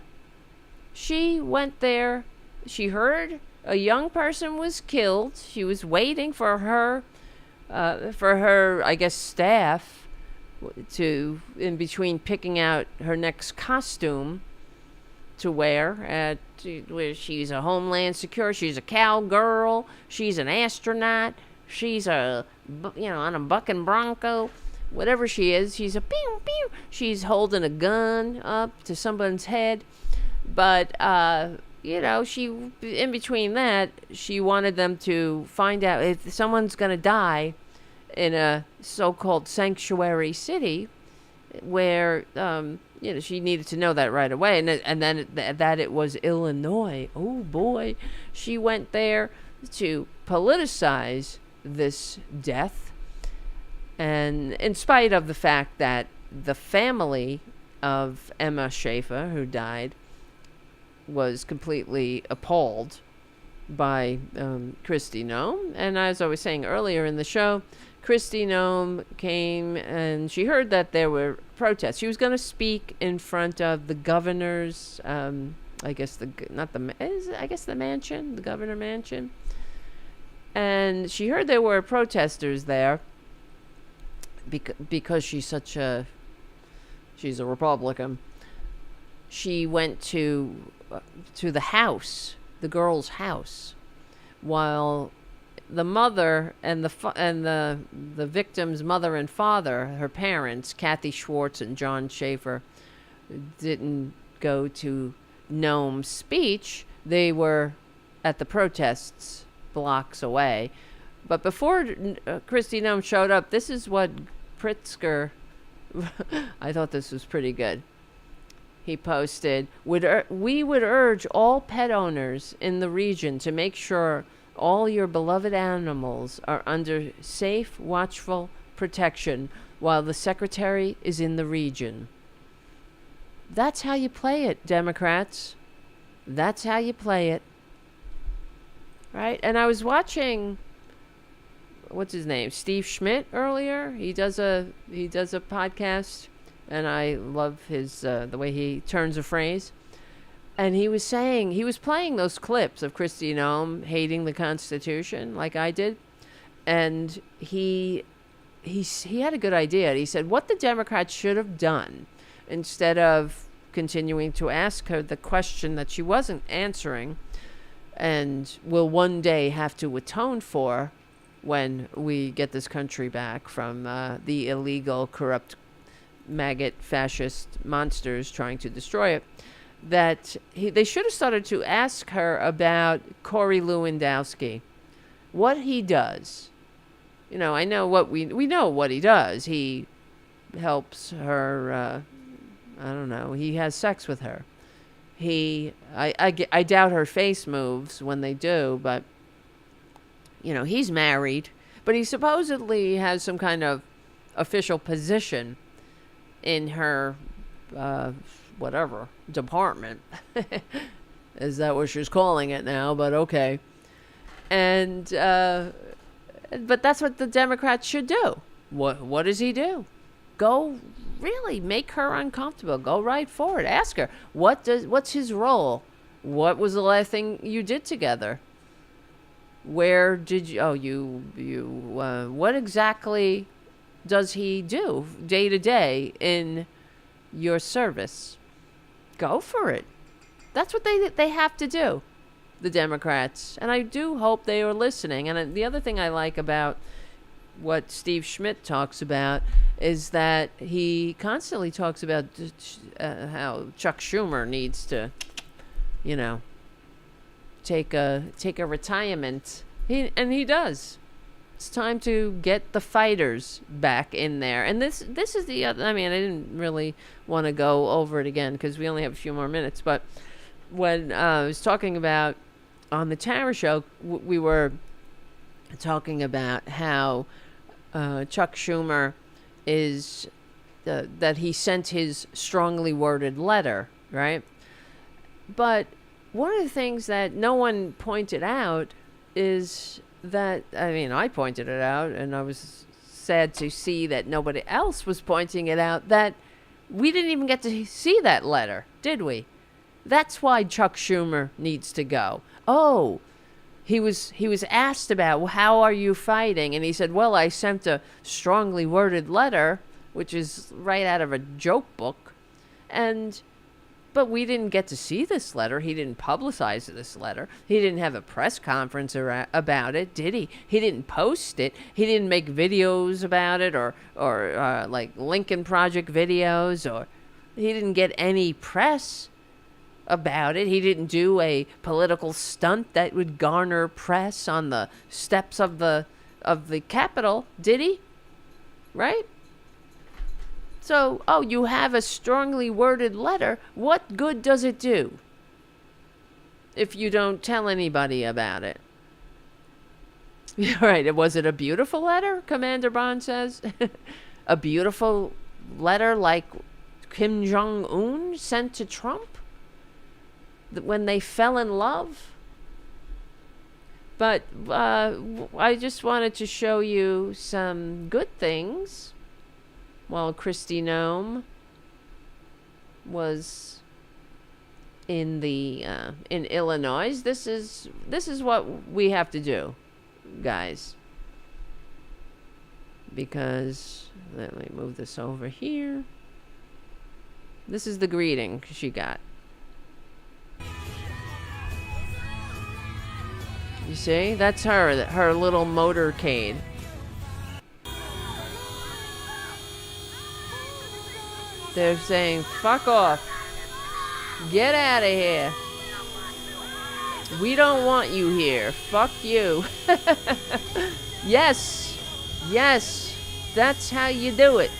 She went there. She heard a young person was killed. She was waiting for her, I guess, staff to, in between picking out her next costume to wear where she's a Homeland Security, she's a cowgirl, she's an astronaut, she's on a bucking bronco, whatever she is, she's a pew pew, she's holding a gun up to someone's head, but she, in between that, she wanted them to find out if someone's gonna die in a so-called sanctuary city where, she needed to know that right away. And then that it was Illinois. Oh, boy. She went there to politicize this death. And in spite of the fact that the family of Emma Schaefer, who died, was completely appalled by Kristi Noem. And as I was saying earlier in the show, Kristi Noem came and she heard that there were protests. She was going to speak in front of the governor's, the mansion, the governor mansion. And she heard there were protesters there because she's a Republican. She went to the house, the girl's house, while the mother and the victim's mother and father, her parents, Kathy Schwartz and John Schaefer, didn't go to Noem's speech. They were at the protests blocks away. But before Kristi Noem showed up, this is what Pritzker, I thought this was pretty good. He posted, we would urge all pet owners in the region to make sure all your beloved animals are under safe, watchful protection while the secretary is in the region. That's how you play it, Democrats. That's how you play it. Right? And I was watching what's his name, Steve Schmidt earlier. He does a podcast, and I love his the way he turns a phrase. And he was playing those clips of Kristi Noem hating the Constitution like I did, and he had a good idea. He said what the Democrats should have done, instead of continuing to ask her the question that she wasn't answering and will one day have to atone for when we get this country back from the illegal, corrupt, maggot, fascist monsters trying to destroy it, that they should have started to ask her about Corey Lewandowski, what he does. You know, I know what we know what he does. He helps her, I don't know, he has sex with her. I doubt her face moves when they do, but, you know, he's married, but he supposedly has some kind of official position in her, whatever, department. Is that what she's calling it now? But okay. And, but that's what the Democrats should do. What does he do? Go really make her uncomfortable. Go right for it. Ask her, what's his role? What was the last thing you did together? Where did you, what exactly does he do day to day in your service? Go for it. That's what they have to do, the Democrats. And I do hope they are listening. And the other thing I like about what Steve Schmidt talks about is that he constantly talks about how Chuck Schumer needs to, you know, take a retirement. He does. It's time to get the fighters back in there. And this is the other, I mean, I didn't really want to go over it again because we only have a few more minutes. But when I was talking about on the Tara show, we were talking about how Chuck Schumer is, that he sent his strongly worded letter, right? But one of the things that no one pointed out is that, I mean, I pointed it out, and I was sad to see that nobody else was pointing it out, that we didn't even get to see that letter, did we? That's why Chuck Schumer needs to go. Oh, he was asked about, well, how are you fighting? And he said, well, I sent a strongly worded letter, which is right out of a joke book. But we didn't get to see this letter. He didn't publicize this letter. He didn't have a press conference about it, did he? He didn't post it. He didn't make videos about it or like Lincoln Project videos, or he didn't get any press about it. He didn't do a political stunt that would garner press on the steps of the Capitol, did he? Right? So, oh, you have a strongly worded letter. What good does it do if you don't tell anybody about it? Right. Was it a beautiful letter, Commander Bond says? A beautiful letter like Kim Jong-un sent to Trump when they fell in love? But I just wanted to show you some good things. While Kristi Noem was in Illinois, this is what we have to do, guys. Because let me move this over here. This is the greeting she got. You see, that's her little motorcade. They're saying, fuck off. Get out of here. We don't want you here. Fuck you. Yes. Yes. That's how you do it.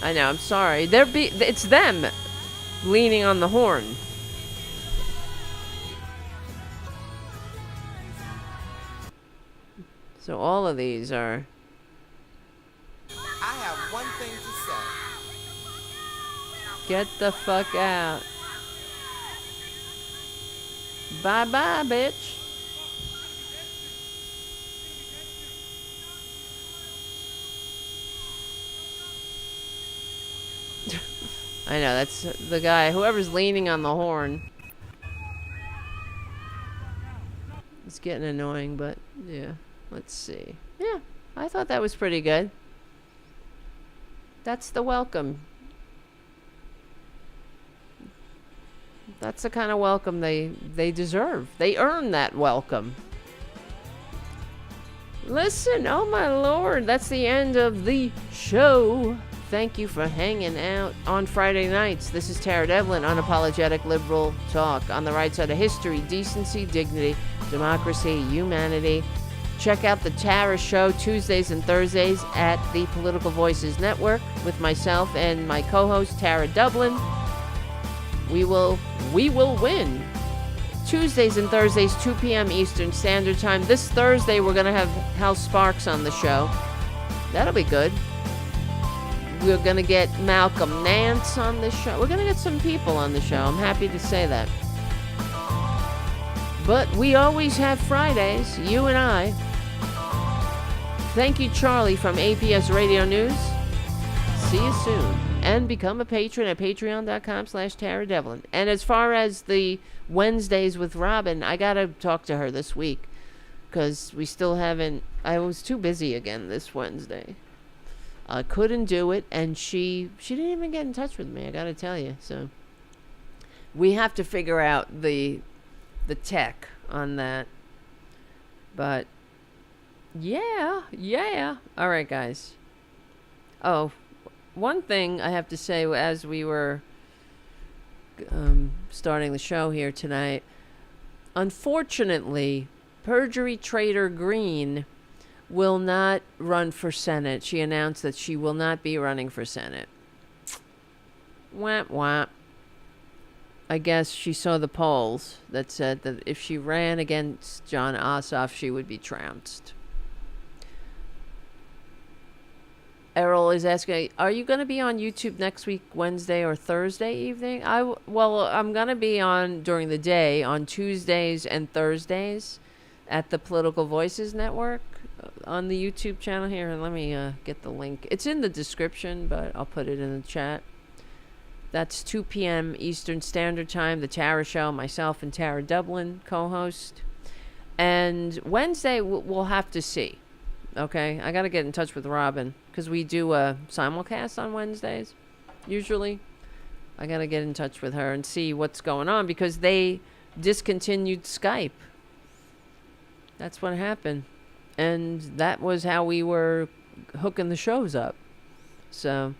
I know, I'm sorry. It's them leaning on the horn. So all of these are... I have one thing to say. Get the fuck out. Bye-bye, bitch. I know, that's the guy. Whoever's leaning on the horn. It's getting annoying, but yeah. Let's see. Yeah, I thought that was pretty good. That's the welcome. That's the kind of welcome they deserve. They earn that welcome. Listen, oh my lord, that's the end of the show. Thank you for hanging out on Friday nights. This is Tara Devlin, unapologetic liberal talk on the right side of history, decency, dignity, democracy, humanity. Check out the Tara Show Tuesdays and Thursdays at the Political Voices Network with myself and my co-host Tara Dublin. We will win. Tuesdays and Thursdays, 2 p.m. Eastern Standard Time. This Thursday, we're going to have Hal Sparks on the show. That'll be good. We're going to get Malcolm Nance on the show. We're going to get some people on the show. I'm happy to say that. But we always have Fridays, you and I. Thank you, Charlie from APS Radio News. See you soon. And become a patron at patreon.com/Tara Devlin. And as far as the Wednesdays with Robyn, I got to talk to her this week. Because we still haven't... I was too busy again this Wednesday. I couldn't do it. And she didn't even get in touch with me, I got to tell you. So we have to figure out the tech on that. But yeah. All right, guys. Oh, one thing I have to say as we were starting the show here tonight, unfortunately, Marjorie Taylor Greene will not run for Senate. She announced that she will not be running for Senate. Whap whap. I guess she saw the polls that said that if she ran against John Ossoff, she would be trounced. Errol is asking, are you going to be on YouTube next week, Wednesday or Thursday evening? Well, I'm going to be on during the day on Tuesdays and Thursdays at the Political Voices Network on the YouTube channel here. And let me get the link. It's in the description, but I'll put it in the chat. That's 2 p.m. Eastern Standard Time. The Tara Show, myself and Tara Dublin co-host. And Wednesday, we'll have to see. Okay? I got to get in touch with Robyn because we do a simulcast on Wednesdays, usually. I got to get in touch with her and see what's going on because they discontinued Skype. That's what happened. And that was how we were hooking the shows up. So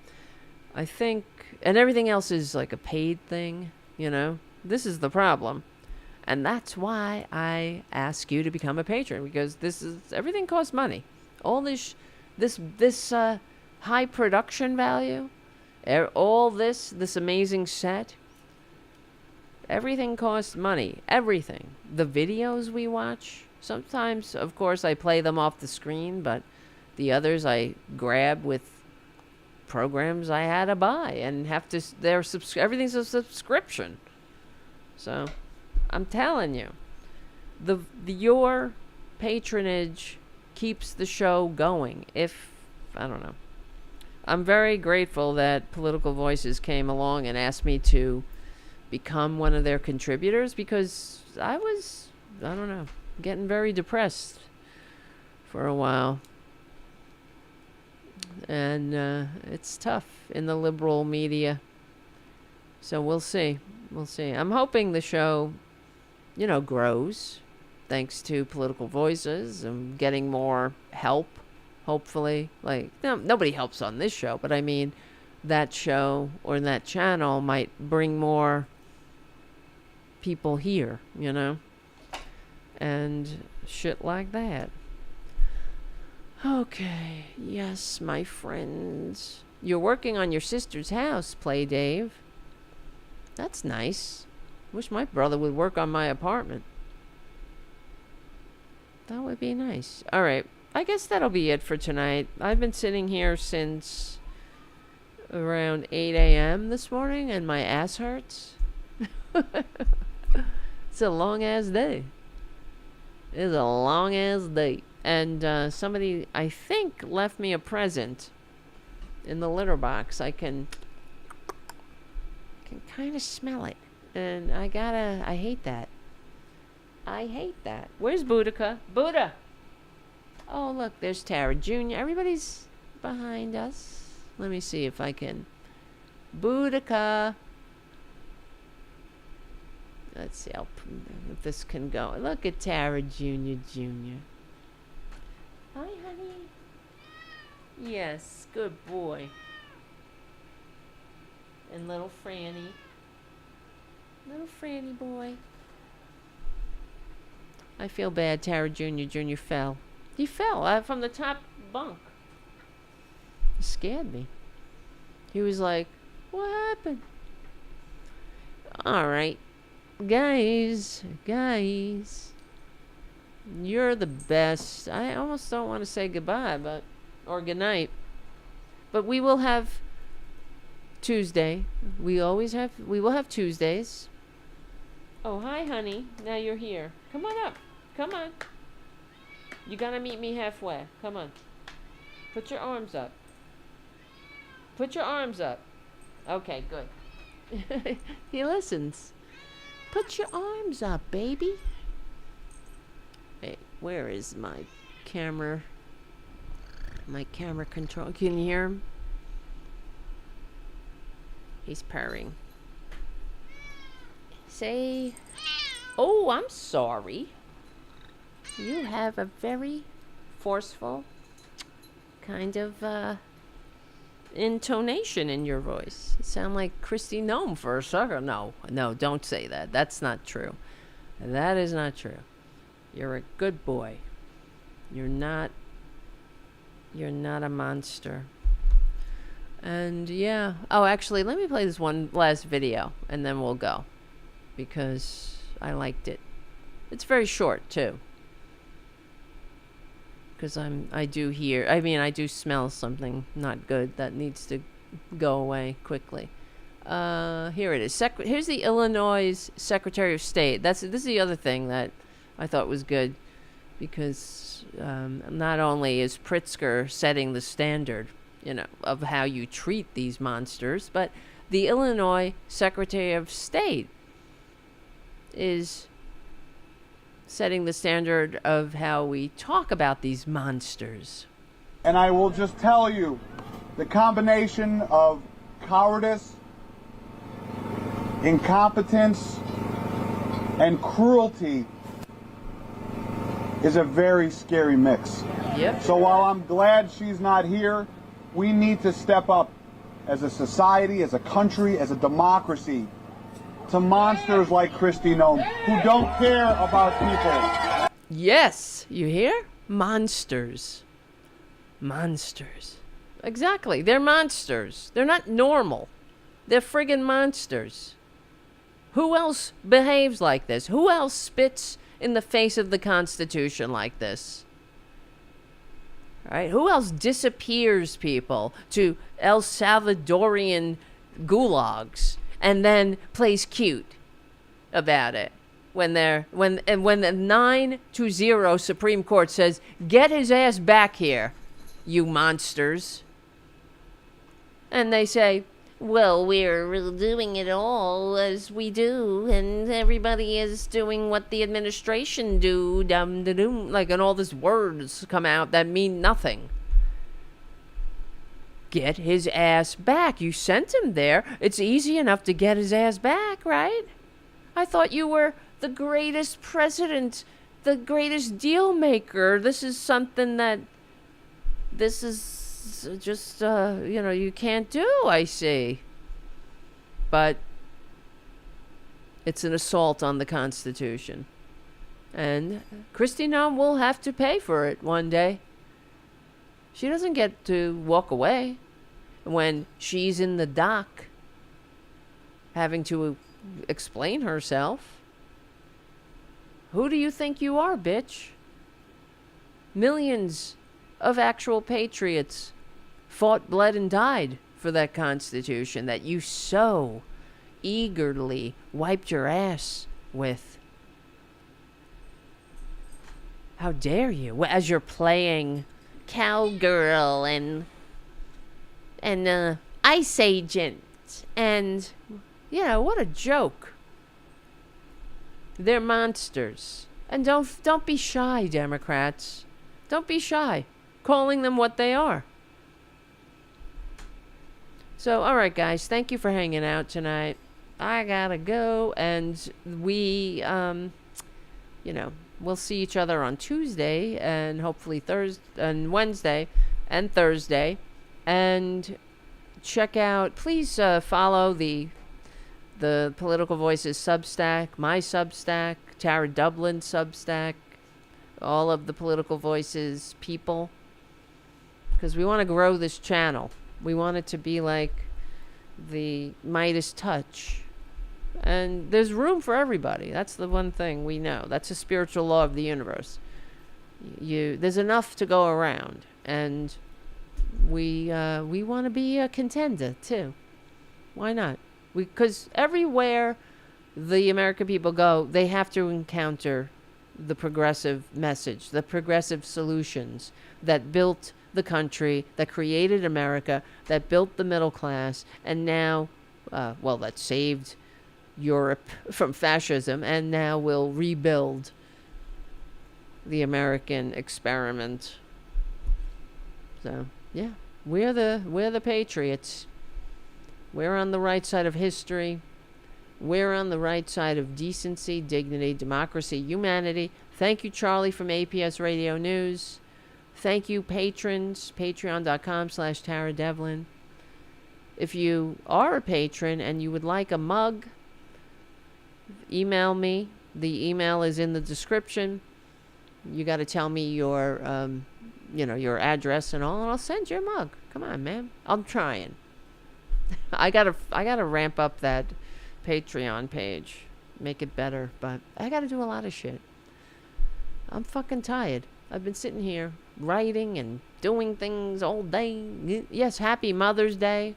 I think... And everything else is like a paid thing, you know? This is the problem. And that's why I ask you to become a patron, because everything costs money. All this high production value, all this amazing set, everything costs money. Everything. The videos we watch, sometimes, of course, I play them off the screen, but the others I grab with programs I had to buy and have to. Everything's a subscription. So, I'm telling you, your patronage keeps the show going. I don't know. I'm very grateful that Political Voices came along and asked me to become one of their contributors because I don't know, getting very depressed for a while. And it's tough in the liberal media. So we'll see. I'm hoping the show, grows thanks to Political Voices and getting more help, hopefully. Nobody helps on this show, but I mean, that show or that channel might bring more people here, and shit like that. Okay, yes, my friends. You're working on your sister's house, Play Dave. That's nice. Wish my brother would work on my apartment. That would be nice. All right, I guess that'll be it for tonight. I've been sitting here since around 8 a.m. this morning, and my ass hurts. It's a long-ass day. And somebody, I think, left me a present in the litter box. I can can kind of smell it. And I hate that. I hate that. Where's Boudica? Buddha! Oh, look, there's Tara Jr. Everybody's behind us. Let me see if I can. Boudica! Let's see if this can go. Look at Tara Jr. Hi, honey. Yes, good boy. And little Franny. Little Franny boy. I feel bad. Tara Jr. fell. He fell from the top bunk. It scared me. He was like, what happened? All right. Guys. You're the best. I almost don't want to say goodbye, or good night. But we will have Tuesday. We will have Tuesdays. Oh, hi, honey. Now you're here. Come on up. Come on. You gotta meet me halfway. Come on. Put your arms up. Put your arms up. Okay, good. He listens. Put your arms up, baby. Hey, where is my camera? My camera control. Can you hear him? He's purring. Say, oh, I'm sorry. You have a very forceful kind of intonation in your voice. You sound like Kristi Noem for a second. No, don't say that. That's not true. That is not true. You're a good boy. You're not a monster. And yeah. Oh, actually, let me play this one last video and then we'll go. Because I liked it. It's very short, too. Because I do smell something not good that needs to go away quickly. Here it is. Here's the Illinois Secretary of State. This is the other thing that I thought was good. Because not only is Pritzker setting the standard, of how you treat these monsters, but the Illinois Secretary of State is setting the standard of how we talk about these monsters. And I will just tell you, the combination of cowardice, incompetence, and cruelty is a very scary mix. Yep. So while I'm glad she's not here, we need to step up as a society, as a country, as a democracy, to monsters like Kristi Noem, who don't care about people. Yes, you hear? Monsters. Monsters. Exactly, they're monsters. They're not normal. They're friggin' monsters. Who else behaves like this? Who else spits in the face of the Constitution like this? Right? Who else disappears people to El Salvadorian gulags and then plays cute about it when the 9-0 Supreme Court says, "Get his ass back here, you monsters." And they say, "Well, we're doing it all as we do, and everybody is doing what the administration do, like, and all these words come out that mean nothing." Get his ass back. You sent him there. It's easy enough to get his ass back, right? I thought you were the greatest president, the greatest deal maker. This is something that just, you can't do, I see. But it's an assault on the Constitution. And Kristi Noem will have to pay for it one day. She doesn't get to walk away when she's in the dock having to explain herself. Who do you think you are, bitch? Millions of actual patriots fought, bled, and died for that Constitution that you so eagerly wiped your ass with. How dare you? As you're playing cowgirl and ice agent and what a joke. They're monsters. And don't be shy, Democrats. Don't be shy calling them what they are. So, all right, guys, thank you for hanging out tonight. I gotta go, and we, we'll see each other on Tuesday and hopefully Thursday and Wednesday and Thursday. And check out, please follow the Political Voices Substack, my Substack, Tara Dublin Substack, all of the Political Voices people, because we want to grow this channel. We want it to be like the Midas touch. And there's room for everybody. That's the one thing we know. That's a spiritual law of the universe. There's enough to go around. And we want to be a contender, too. Why not? Because everywhere the American people go, they have to encounter the progressive message, the progressive solutions that built the country, that created America, that built the middle class, and now, that saved Europe from fascism, and now will rebuild the American experiment. So, yeah, we're the patriots. We're on the right side of history. We're on the right side of decency, dignity, democracy, humanity. Thank you, Charlie from APS Radio News. Thank you, patrons, patreon.com/Tara Devlin. If you are a patron and you would like a mug, email me. The email is in the description. You got to tell me your address and all, and I'll send you a mug. Come on, man. I'm trying. I gotta ramp up that Patreon page, make it better, but I gotta do a lot of shit. I'm fucking tired. I've been sitting here writing and doing things all day. Yes, happy Mother's Day.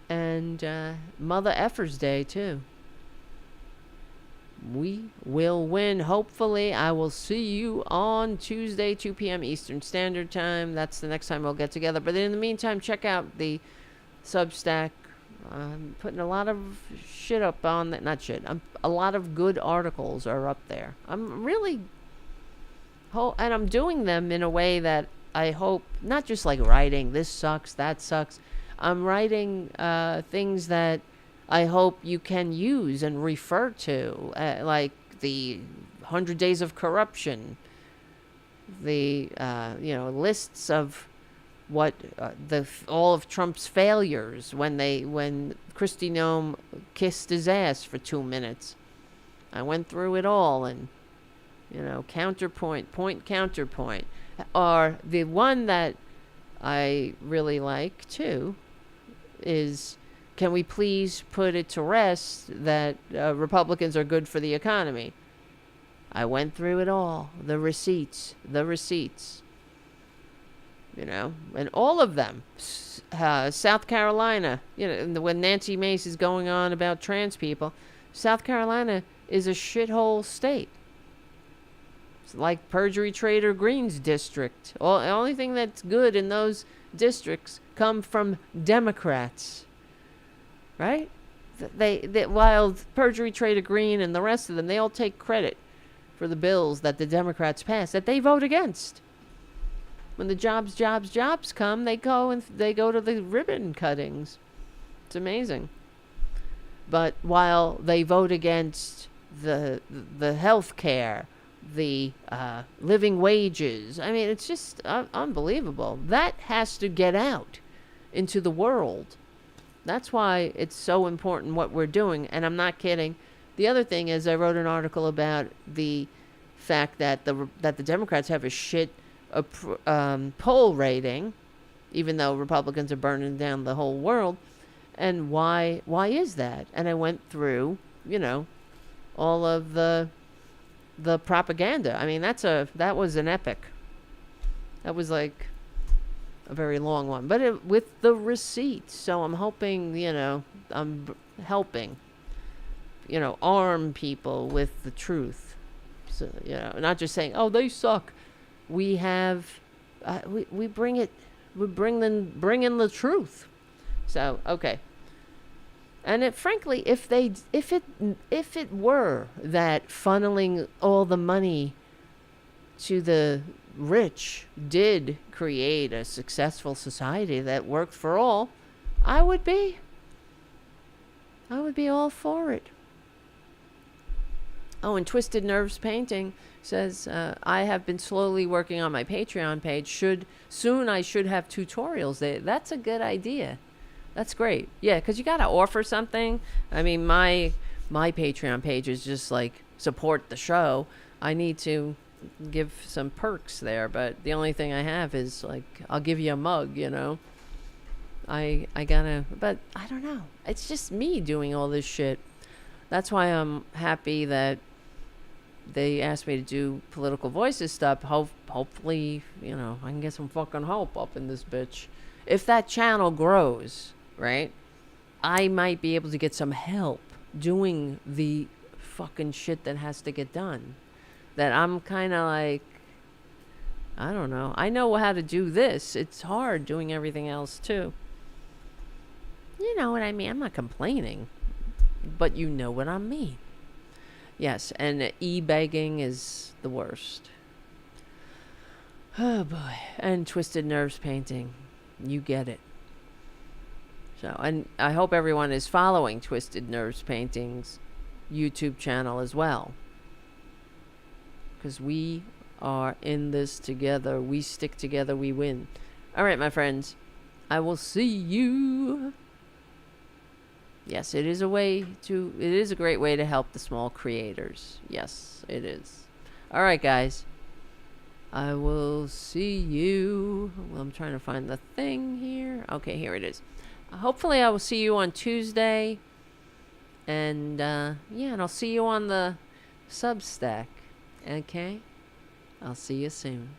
And Mother Effer's Day, too. We will win. Hopefully, I will see you on Tuesday, 2 p.m. Eastern Standard Time. That's the next time we'll get together. But in the meantime, check out the Substack. I'm putting a lot of shit up on that. Not shit. A lot of good articles are up there. I'm really... and I'm doing them in a way that I hope... Not just like writing, this sucks, that sucks. I'm writing things that I hope you can use and refer to. Like the 100 Days of Corruption. The, lists of... what all of Trump's failures when Kristi Noem kissed his ass for 2 minutes. I went through it all, and counterpoint, counterpoint. Or the one that I really like too is, can we please put it to rest that Republicans are good for the economy? I went through it all. The receipts. And all of them. South Carolina, when Nancy Mace is going on about trans people, South Carolina is a shithole state. It's like Marjorie Taylor Greene's district. The only thing that's good in those districts come from Democrats. Right? While Marjorie Taylor Greene and the rest of them, they all take credit for the bills that the Democrats pass, that they vote against. When the jobs come, they go to the ribbon cuttings. It's amazing. But while they vote against the health care, the living wages, I mean, it's just unbelievable. That has to get out into the world. That's why it's so important what we're doing, and I'm not kidding. The other thing is, I wrote an article about the fact that the Democrats have a shit poll rating, even though Republicans are burning down the whole world. And why is that? And I went through, all of the propaganda. I mean, that was an epic. That was like a very long one, but with the receipts. So I'm hoping, I'm helping, arm people with the truth. So, not just saying, oh, they suck. We have, we bring in the truth. So, okay. And frankly, if it were that funneling all the money to the rich did create a successful society that worked for all, I would be all for it. Oh, and Twisted Nerves Painting says, I have been slowly working on my Patreon page. Soon I should have tutorials there. That's a good idea. That's great. Yeah, because you got to offer something. I mean, my Patreon page is just like support the show. I need to give some perks there, but the only thing I have is like, I'll give you a mug, you know. I gotta, but I don't know. It's just me doing all this shit. That's why I'm happy that they asked me to do Political Voices stuff. Hopefully, you know, I can get some fucking help up in this bitch. If that channel grows, right, I might be able to get some help doing the fucking shit that has to get done. That I'm kind of like, I don't know. I know how to do this. It's hard doing everything else too. You know what I mean? I'm not complaining, but you know what I mean. Yes, and e-begging is the worst. Oh boy. And Twisted Nerves Painting. You get it. So, and I hope everyone is following Twisted Nerves Painting's YouTube channel as well. Because we are in this together. We stick together, we win. All right, my friends. I will see you. Yes, it is a great way to help the small creators. Yes, it is. All right, guys. I will see you. Well, I'm trying to find the thing here. Okay, here it is. Hopefully I will see you on Tuesday. And, yeah, and I'll see you on the Substack. Okay? I'll see you soon.